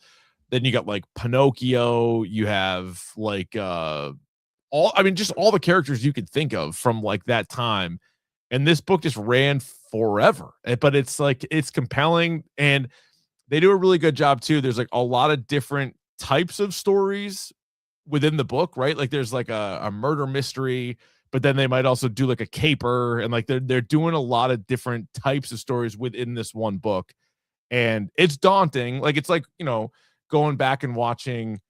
Then you got like Pinocchio. You have like just all the characters you could think of from like that time. And this book just ran forever. But it's like it's compelling, and they do a really good job too. There's like a lot of different types of stories within the book, right? Like there's like a murder mystery, but then they might also do like a caper, and like they're doing a lot of different types of stories within this one book. And it's daunting. Like it's like, going back and watching,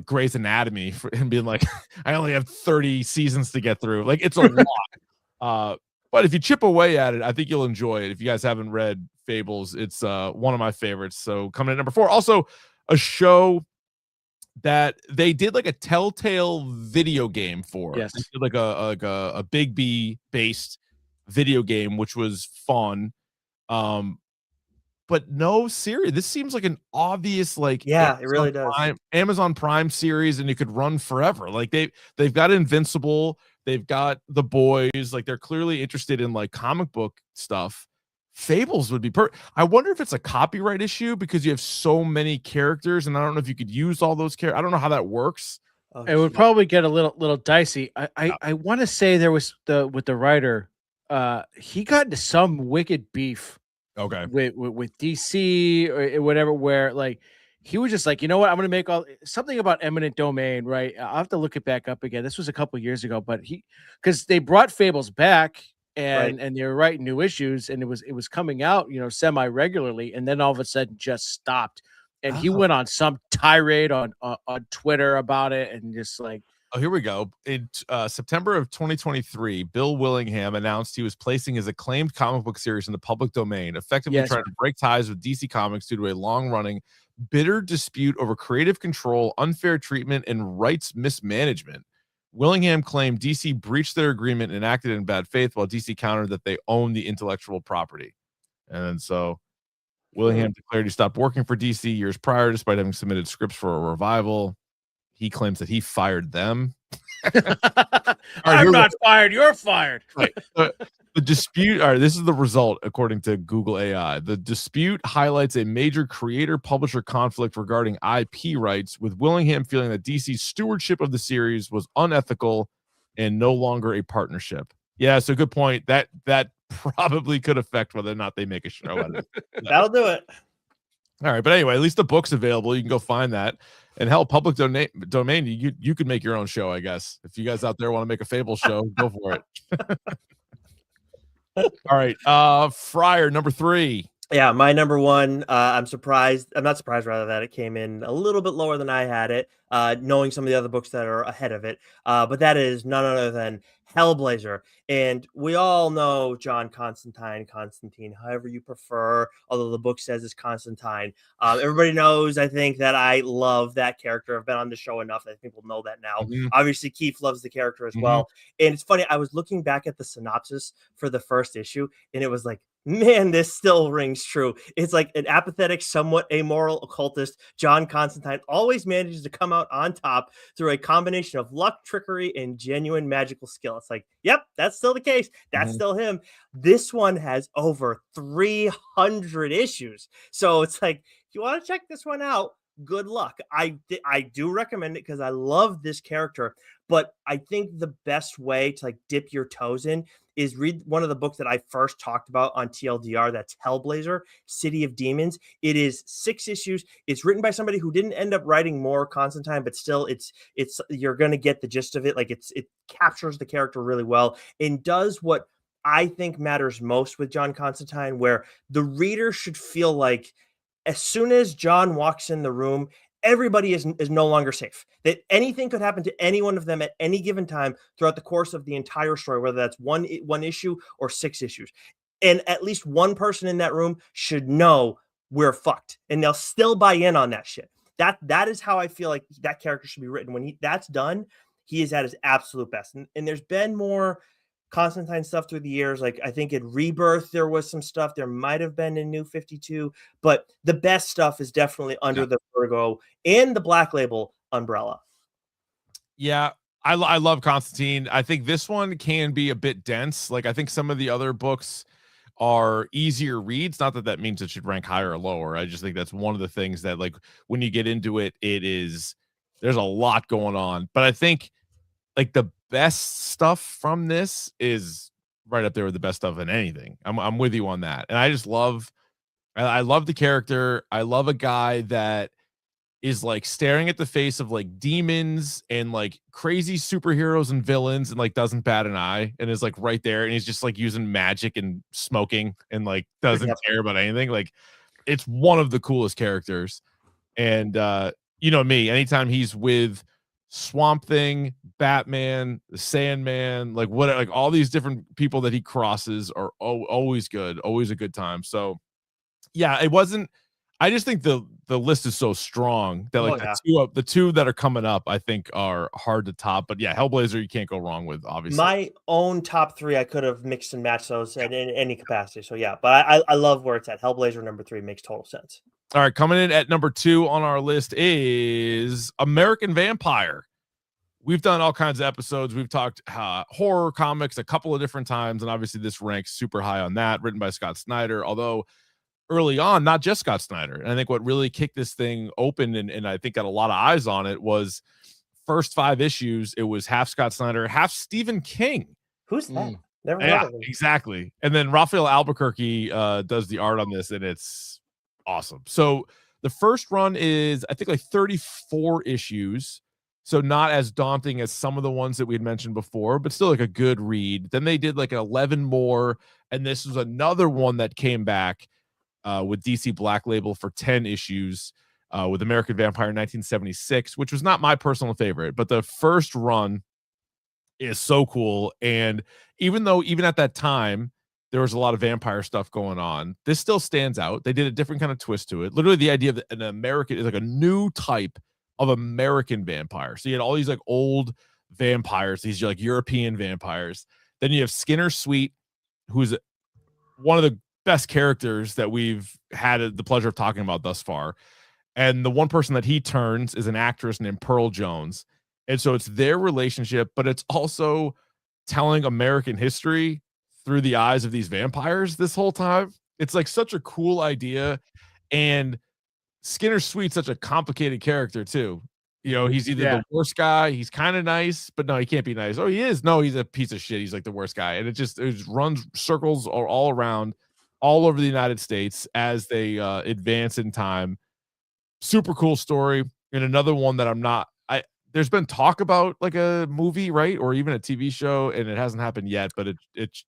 Grey's Anatomy and being like, I only have 30 seasons to get through. Like it's a lot. But if you chip away at it, I think you'll enjoy it. If you guys haven't read Fables, it's one of my favorites. So coming in number 4, also a show that they did like a Telltale video game for. Yes, they did like a Big B based video game, which was fun. But no series. This seems like an obvious like it really does. Amazon Prime series, and it could run forever. Like they've got Invincible. They've got The Boys. Like they're clearly interested in like comic book stuff. Fables would be I wonder if it's a copyright issue because you have so many characters, and I don't know if you could use all those characters. I don't know how that works. It would probably get a little dicey. I want to say there was with the writer, he got into some wicked beef. Okay. With DC or whatever, where like he was just like, you know what, I'm gonna make something about eminent domain, right? I'll have to look it back up again. This was a couple years ago, but because they brought Fables back and they were writing new issues, and it was coming out, semi regularly, and then all of a sudden just stopped. And he went on some tirade on Twitter about it, and just like, oh, here we go. In September of 2023, Bill Willingham announced he was placing his acclaimed comic book series in the public domain, effectively trying to break ties with DC Comics due to a long-running, bitter dispute over creative control, unfair treatment, and rights mismanagement. Willingham claimed DC breached their agreement and acted in bad faith, while DC countered that they own the intellectual property. And so Willingham declared he stopped working for DC years prior, despite having submitted scripts for a revival. He claims that he fired them. I'm not fired. You're fired. Right. The dispute. All right. This is the result, according to Google AI. The dispute highlights a major creator-publisher conflict regarding IP rights, with Willingham feeling that DC's stewardship of the series was unethical and no longer a partnership. Yeah. So good point. That probably could affect whether or not they make a show out of it. That'll do it. All right. But anyway, at least the book's available. You can go find that. And hell, public domain, you could make your own show, I guess. If you guys out there want to make a Fable show, go for it. All right. Friar, number 3. Yeah, my number one, I'm surprised. I'm not surprised, rather, that it came in a little bit lower than I had it, knowing some of the other books that are ahead of it. But that is none other than Hellblazer. And we all know John Constantine, however you prefer, although the book says it's Constantine. Everybody knows, I think, that I love that character. I've been on the show enough that people know that now. Mhm. Obviously, Keefe loves the character as Mhm. well. And it's funny, I was looking back at the synopsis for the first issue, and it was like, man, this still rings true. It's like an apathetic, somewhat amoral occultist, John Constantine, always manages to come out on top through a combination of luck, trickery, and genuine magical skill. It's like, yep, that's still the case. That's still him. This one has over 300 issues. So it's like, if you want to check this one out, good luck. I do recommend it because I love this character, but I think the best way to like dip your toes in is read one of the books that I first talked about on TLDR. That's Hellblazer, City of Demons. It is 6 issues. It's written by somebody who didn't end up writing more Constantine, but still, it's you're gonna get the gist of it. Like it captures the character really well and does what I think matters most with John Constantine, where the reader should feel like as soon as John walks in the room, everybody is no longer safe. That anything could happen to any one of them at any given time throughout the course of the entire story, whether that's one issue or 6 issues. And at least one person in that room should know we're fucked, and they'll still buy in on that shit. That is how I feel like that character should be written. When that's done, he is at his absolute best. And there's been more Constantine stuff through the years. Like I think in Rebirth there was some stuff. There might have been in New 52, but the best stuff is definitely under the Vertigo and the Black Label umbrella. Yeah, I love Constantine. I think this one can be a bit dense. Like I think some of the other books are easier reads. Not that that means it should rank higher or lower. I just think that's one of the things that like when you get into it, there's a lot going on. But I think like the best stuff from this is right up there with the best stuff in anything. I'm with you on that. And I just I love the character. I love a guy that is like staring at the face of like demons and like crazy superheroes and villains and like doesn't bat an eye and is like right there and he's just like using magic and smoking and like doesn't care about anything. Like it's one of the coolest characters. And you know me, anytime he's with Swamp Thing, Batman, the Sandman, like what, like all these different people that he crosses are always good, always a good time. So yeah, it wasn't. I just think the list is so strong that like the two that are coming up, I think are hard to top. But yeah, Hellblazer you can't go wrong with. Obviously, my own top 3, I could have mixed and matched those in any capacity. So yeah, but I love where it's at. Hellblazer number 3 makes total sense. All right, coming in at number 2 on our list is American Vampire. We've done all kinds of episodes. We've talked horror comics a couple of different times, and obviously this ranks super high on that. Written by Scott Snyder, although early on, not just Scott Snyder. And I think what really kicked this thing open and I think got a lot of eyes on it was first 5 issues. It was half Scott Snyder, half Stephen King. Who's that? Never heard of him. Exactly. And then Raphael Albuquerque does the art on this, and it's awesome. So the first run is, I think, like 34 issues. So not as daunting as some of the ones that we had mentioned before, but still like a good read. Then they did like 11 more, and this was another one that came back with DC Black Label for 10 issues with American Vampire 1976, which was not my personal favorite, but the first run is so cool. And even though even at that time there was a lot of vampire stuff going on, this still stands out. They did a different kind of twist to it. Literally the idea of an American is like a new type of American vampire. So you had all these like old vampires, these like European vampires. Then you have Skinner Sweet, who's one of the best characters that we've had the pleasure of talking about thus far. And the one person that he turns is an actress named Pearl Jones. And so it's their relationship, but it's also telling American history through the eyes of these vampires this whole time. It's like such a cool idea. And Skinner Sweet's such a complicated character too. You know, he's either the worst guy, he's kind of nice, but no, he can't be nice. Oh, he is. No, he's a piece of shit. He's like the worst guy. And it just runs circles all around all over the United States as they advance in time. Super cool story. And another one that there's been talk about like a movie, right, or even a TV show, and it hasn't happened yet, but it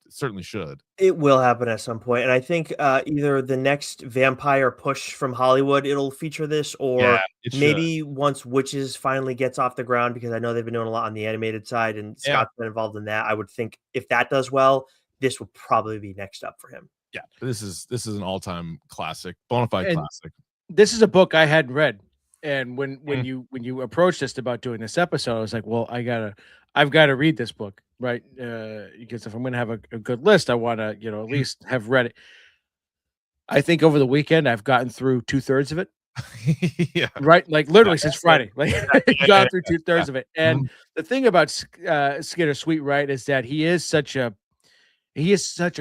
certainly should. It will happen at some point, and I think either the next vampire push from Hollywood it'll feature this, Yeah, or it should. maybe once Witches finally gets off the ground, because I know they've been doing a lot on the animated side, and Yeah. Scott's been involved in that. I would think if that does well, this will probably be next up for him. Yeah, this is an all-time classic, bona fide And classic. This is a book I hadn't read, and when you approached us about doing this episode, I was like, well, I've got to read this book, right? Because if I'm going to have a good list, I want to at least have read it. I think over the weekend I've gotten through 2/3 of it. Yeah, Right, like literally since Friday, like gone through 2/3 of it. And Mhm. the thing about Skinner Sweet, right, is that he's such a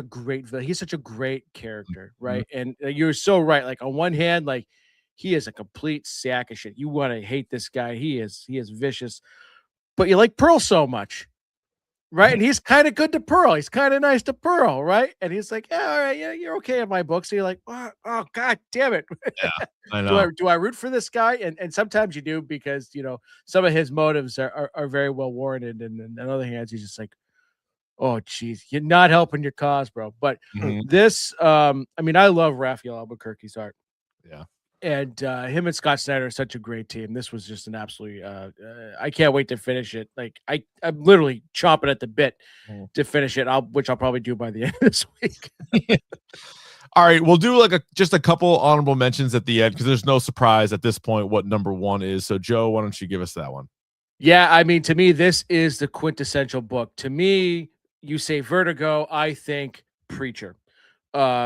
great he's such a great character, right? And you're so right. Like on one hand, like he is a complete sack of shit. You want to hate this guy. He is vicious, but you like Pearl so much, right? And he's kind of good to Pearl. He's kind of nice to Pearl, right? And he's like, yeah, all right, yeah, you're okay in my book. So you're like, oh god damn it. Yeah, I know. Do I root for this guy? And sometimes you do, because some of his motives are very well warranted. And on the other hand, he's just like, oh geez, you're not helping your cause, bro. But this, I mean, I love Raphael Albuquerque's art. Yeah. And him and Scott Snyder are such a great team. This was just an absolutely I can't wait to finish it. Like I'm literally chomping at the bit to finish it, which I'll probably do by the end of this week. All right, we'll do like just a couple honorable mentions at the end, because there's no surprise at this point what number 1 is. So Joe, why don't you give us that one? Yeah, I mean, to me, this is the quintessential book. To me, you say Vertigo, I think Preacher.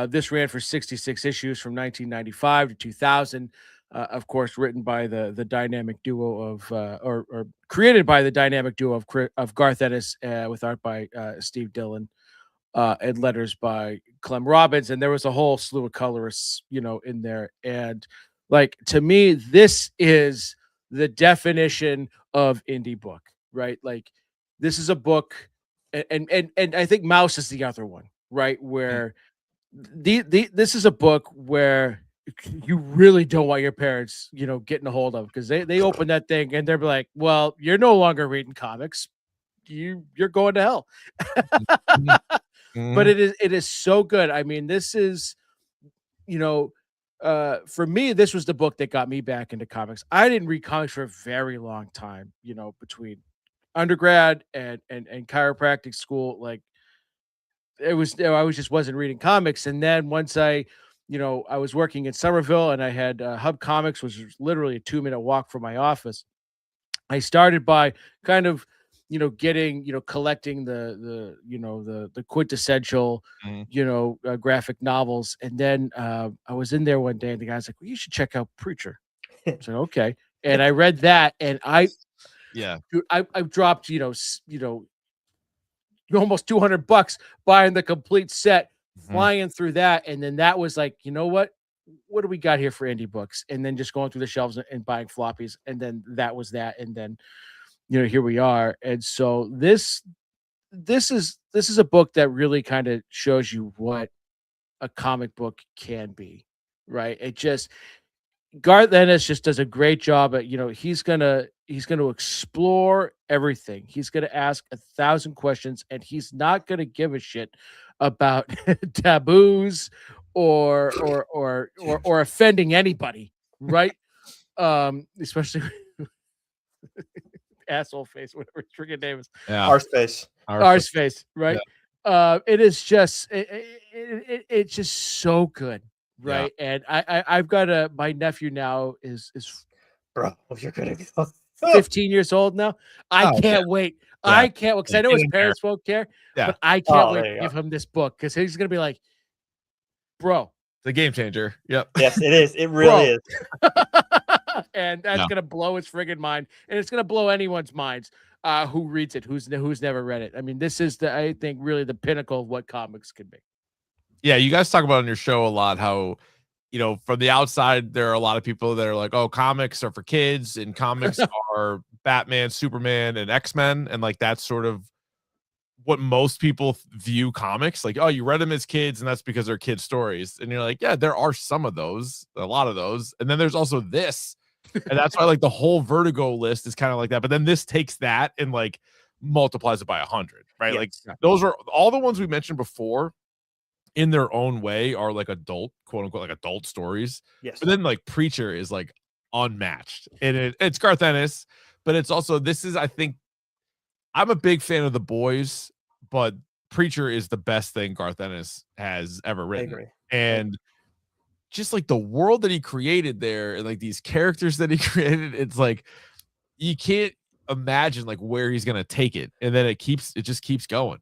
This ran for 66 issues from 1995 to 2000. Of course, written by the dynamic duo of, or created by the dynamic duo of Garth Ennis, with art by Steve Dillon, and letters by Clem Robbins. And there was a whole slew of colorists, in there. And like, to me, this is the definition of indie book, right? Like, this is a book, and I think Mouse is the other one, right? Where this is a book where you really don't want your parents, getting a hold of, because they open that thing and they're like, well, you're no longer reading comics. You're going to hell. But it is so good. I mean, this is, for me, this was the book that got me back into comics. I didn't read comics for a very long time, between undergrad and chiropractic school. Like, I just wasn't reading comics. And then once I was working in Somerville, and I had Hub Comics, which was literally a 2-minute walk from my office. I started by kind of, getting, collecting the quintessential, graphic novels. And then I was in there one day, and the guy's like, well, you should check out Preacher. I said, okay. And I read that, and dude, I've dropped, almost $200 buying the complete set, flying through that. And then that was like, you know what do we got here for indie books? And then just going through the shelves and buying floppies. And then that was that. And then, here we are. And so this is a book that really kind of shows you what a comic book can be, right? It just, Garth Ennis just does a great job at, he's gonna explore everything. He's gonna ask 1,000 questions, and he's not gonna give a shit about taboos or offending anybody, right? Especially asshole face, whatever his freaking name is. Yeah. Arse face, right? Yeah. It is just it's just so good. Right. Yeah. And I've got my nephew now is bro, you're gonna go 15 years old now. I can't wait. Yeah. I can't, because I know his parents won't care. Yeah. But I can't wait to give him this book, because he's gonna be like, bro, the game changer. Yep. Yes, it is. It really is. And that's gonna blow his friggin' mind, and it's gonna blow anyone's minds who reads it, who's never read it. I mean, this is I think really the pinnacle of what comics can be. Yeah, you guys talk about on your show a lot how, from the outside, there are a lot of people that are like, oh, comics are for kids, and comics are Batman, Superman, and X-Men. And like, that's sort of what most people view comics. Like, oh, you read them as kids, and that's because they're kid stories. And you're like, yeah, there are some of those, a lot of those. And then there's also this, And that's why like the whole Vertigo list is kind of like that. But then this takes that and like multiplies it by 100, right? Like Yes. those are all the ones we mentioned before in their own way are like adult, quote unquote, like adult stories. Yes. But then like Preacher is like unmatched. And it's Garth Ennis, but it's also I think I'm a big fan of The Boys, but Preacher is the best thing Garth Ennis has ever written. agree. And just like the world that he created there and like these characters that he created, it's like you can't imagine like where he's gonna take it. And then it just keeps going.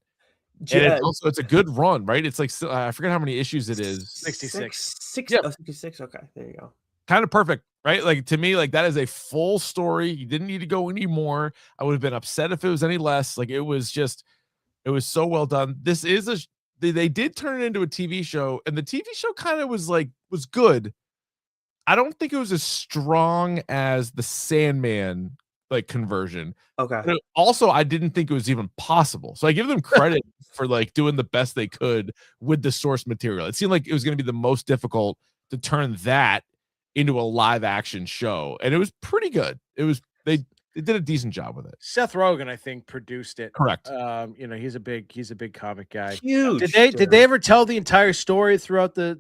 And it's a good run, right? It's like I forget how many issues it is. 66. 66. Okay, there you go. Kind of perfect, right? Like to me, like that is a full story. You didn't need to go any more. I would have been upset if it was any less. Like it was so well done. This is they did turn it into a TV show, and the TV show kind of was good. I don't think it was as strong as the Sandman like conversion. Okay. But also, I didn't think it was even possible. So I give them credit for like doing the best they could with the source material. It seemed like it was going to be the most difficult to turn that into a live action show, and it was pretty good. They did a decent job with it. Seth Rogen, I think, produced it. Correct. He's a big comic guy. Huge. Did they ever tell the entire story throughout the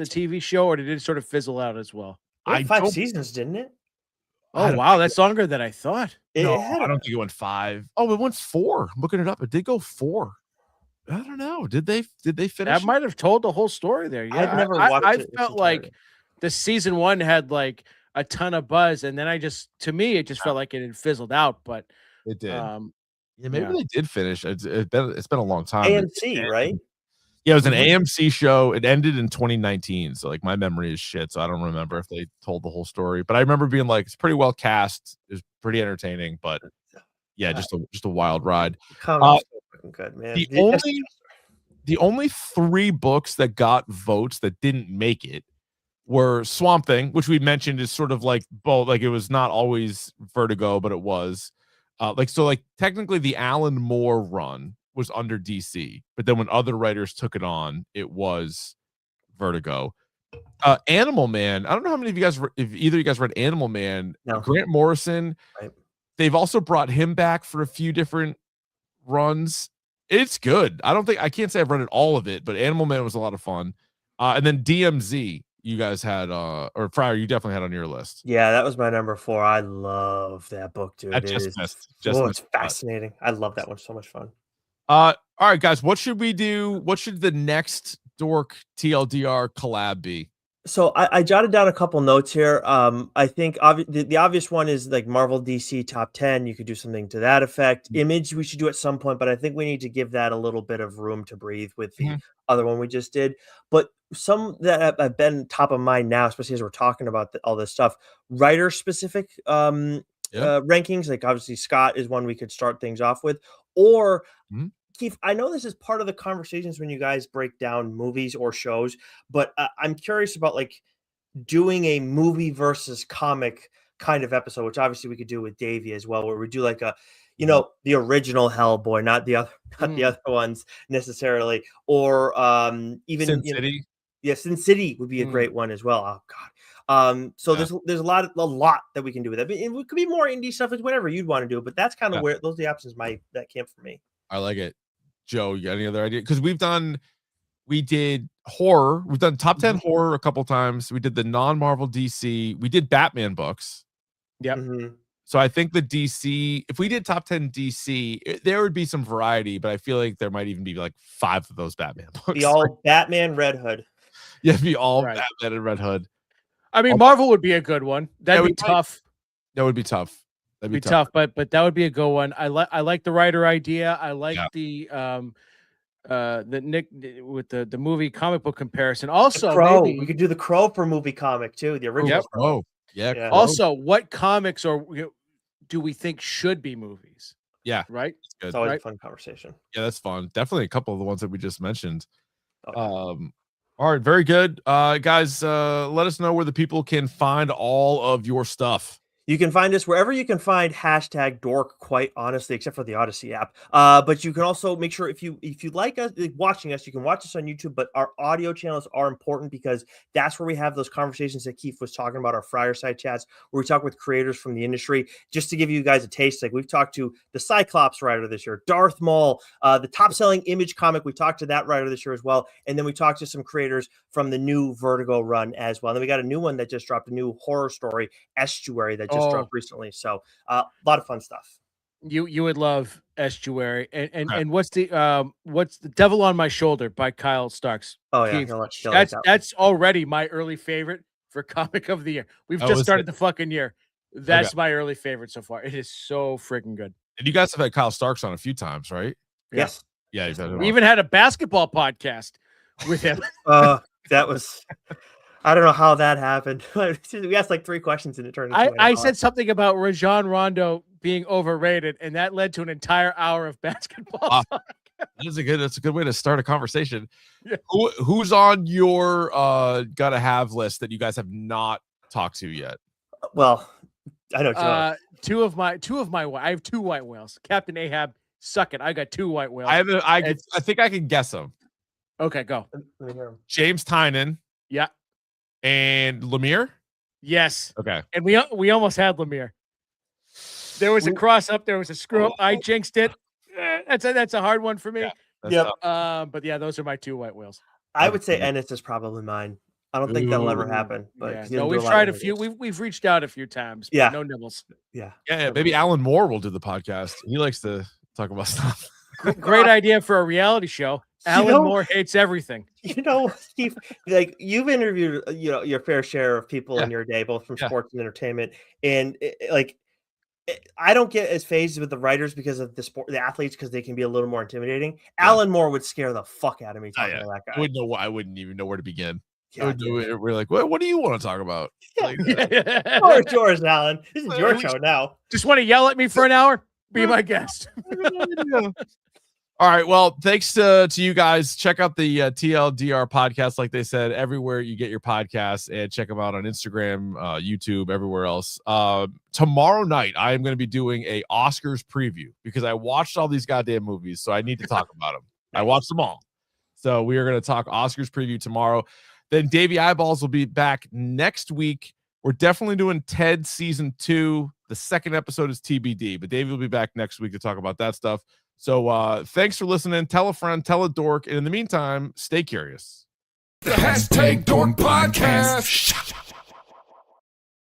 TV show, or did it sort of fizzle out as well? It had 5 seasons, didn't it? Oh wow, that's longer than I thought. I don't think it went 5. Oh, it went 4. I'm looking it up. It did go 4. I don't know. Did they finish? That might have told the whole story there. Yeah, I've never watched it. I felt like the season 1 had like a ton of buzz, and then it just felt like it had fizzled out. But it did. Maybe they did finish. It's been a long time. AMC, right? Yeah, it was an AMC show. It ended in 2019. So like my memory is shit. So I don't remember if they told the whole story. But I remember being like, it's pretty well cast. It was pretty entertaining. But yeah, just a wild ride. Good, man. The only 3 books that got votes that didn't make it were Swamp Thing, which we mentioned is sort of like both. Like it was not always Vertigo, but it was. Technically the Alan Moore run was under DC, but then when other writers took it on, it was Vertigo. Animal Man, I don't know how many of you guys, if either of you guys read Animal Man. No. Grant Morrison, right. They've also brought him back for a few different runs. It's good. I can't say I've read all of it, but Animal Man was a lot of fun. And then DMZ, you guys had, or Friar, you definitely had on your list. Yeah, that was my number 4. I love that book, dude. It's fascinating. I love that one. So much fun. All right, guys, what should we do? What should the next Dork TLDR collab be? So I jotted down a couple notes here. I think the obvious one is like Marvel DC top 10. You could do something to that effect. Image we should do at some point, but I think we need to give that a little bit of room to breathe with the other one we just did. But some that have been top of mind now, especially as we're talking about all this stuff, writer specific rankings. Like obviously Scott is one we could start things off with, or Keefe, I know this is part of the conversations when you guys break down movies or shows, but I'm curious about like doing a movie versus comic kind of episode, which obviously we could do with Davey as well, where we do like a, the original Hellboy, not the other ones necessarily, or even Sin City. Sin City would be a great one as well. Oh God. So there's a lot that we can do with that. It could be more indie stuff, whatever you'd want to do, but that's kind of where those are the options that came for me. I like it. Joe, you got any other idea? Because we did horror. We've done top 10 horror a couple times. We did the non-Marvel DC. We did Batman books. Yeah. So I think the DC, if we did top 10 DC, there would be some variety, but I feel like there might even be like 5 of those Batman books. Be all Batman Red Hood. Yeah, be all Batman and Red Hood. I mean, Marvel would be a good one. That'd be tough. That would be tough. That'd be tough, but that would be a good one. I like the writer idea. I like the Nick with the movie comic book comparison. Also, Crow. We could do the Crow for movie comic too. The original Crow. Yeah. Also, what comics do we think should be movies? Yeah. Right. That's good. It's always a fun conversation. Yeah, that's fun. Definitely a couple of the ones that we just mentioned. All right, very good. Guys, let us know where the people can find all of your stuff. You can find us wherever you can find hashtag dork, quite honestly, except for the Odyssey app. But you can also make sure if you like us watching us, you can watch us on YouTube. But our audio channels are important because that's where we have those conversations that Keefe was talking about, our Friar side chats, where we talk with creators from the industry. Just to give you guys a taste, like we've talked to the Cyclops writer this year, Darth Maul, the top-selling Image comic. We talked to that writer this year as well, and then we talked to some creators from the new Vertigo run as well. And then we got a new one that just dropped, a new horror story, Estuary, that just dropped recently. So a lot of fun stuff. You would love Estuary. And what's the Devil on My Shoulder by Kyle Starks? Oh yeah, that's already my early favorite for comic of the year. We've just started the fucking year. That's my early favorite so far. It is so freaking good. And you guys have had Kyle Starks on a few times, right? Yes. Yeah. We even had a basketball podcast with him. That was, I don't know how that happened. We asked like 3 questions and it turned into I said something about Rajon Rondo being overrated, and that led to an entire hour of basketball. That's a good way to start a conversation. Yeah. Who's on your gotta have list that you guys have not talked to yet? Well, I know two of my I have 2 white whales. Captain Ahab, suck it. I got 2 white whales. I think I can guess them. Okay, go. Let me hear 'em. James Tynan. Yeah. And Lemire? Yes. Okay. And we almost had Lemire. There was a cross up. There was a screw up. I jinxed it. That's a hard one for me. Yeah, but yeah, those are my 2 white whales. I would say Ennis is probably mine. I don't think that'll ever happen. But no, we've tried a few. We've reached out a few times. But no nibbles. Yeah. Maybe Alan Moore will do the podcast. He likes to talk about stuff. Great idea for a reality show. Alan Moore hates everything. You know, Steve, like you've interviewed, your fair share of people in your day, both from sports and entertainment, and I don't get as phased with the writers because of the athletes, because they can be a little more intimidating. Alan Moore would scare the fuck out of me talking to that guy. I wouldn't even know where to begin. Yeah, we're like, what do you want to talk about? Like, Or yours, Alan. This is your show now. Just want to yell at me for an hour? Be my guest. All right. Well, thanks to you guys. Check out the TLDR podcast, like they said, everywhere you get your podcasts, and check them out on Instagram, YouTube, everywhere else. Tomorrow night, I am going to be doing a Oscars preview because I watched all these goddamn movies, so I need to talk about them. I watched them all. So we are going to talk Oscars preview tomorrow. Then Davey Eyeballs will be back next week. We're definitely doing Ted season 2. The second episode is TBD, but Davey will be back next week to talk about that stuff. So thanks for listening. Tell a friend, tell a dork. And in the meantime, stay curious. The Hashtag Dork Podcast.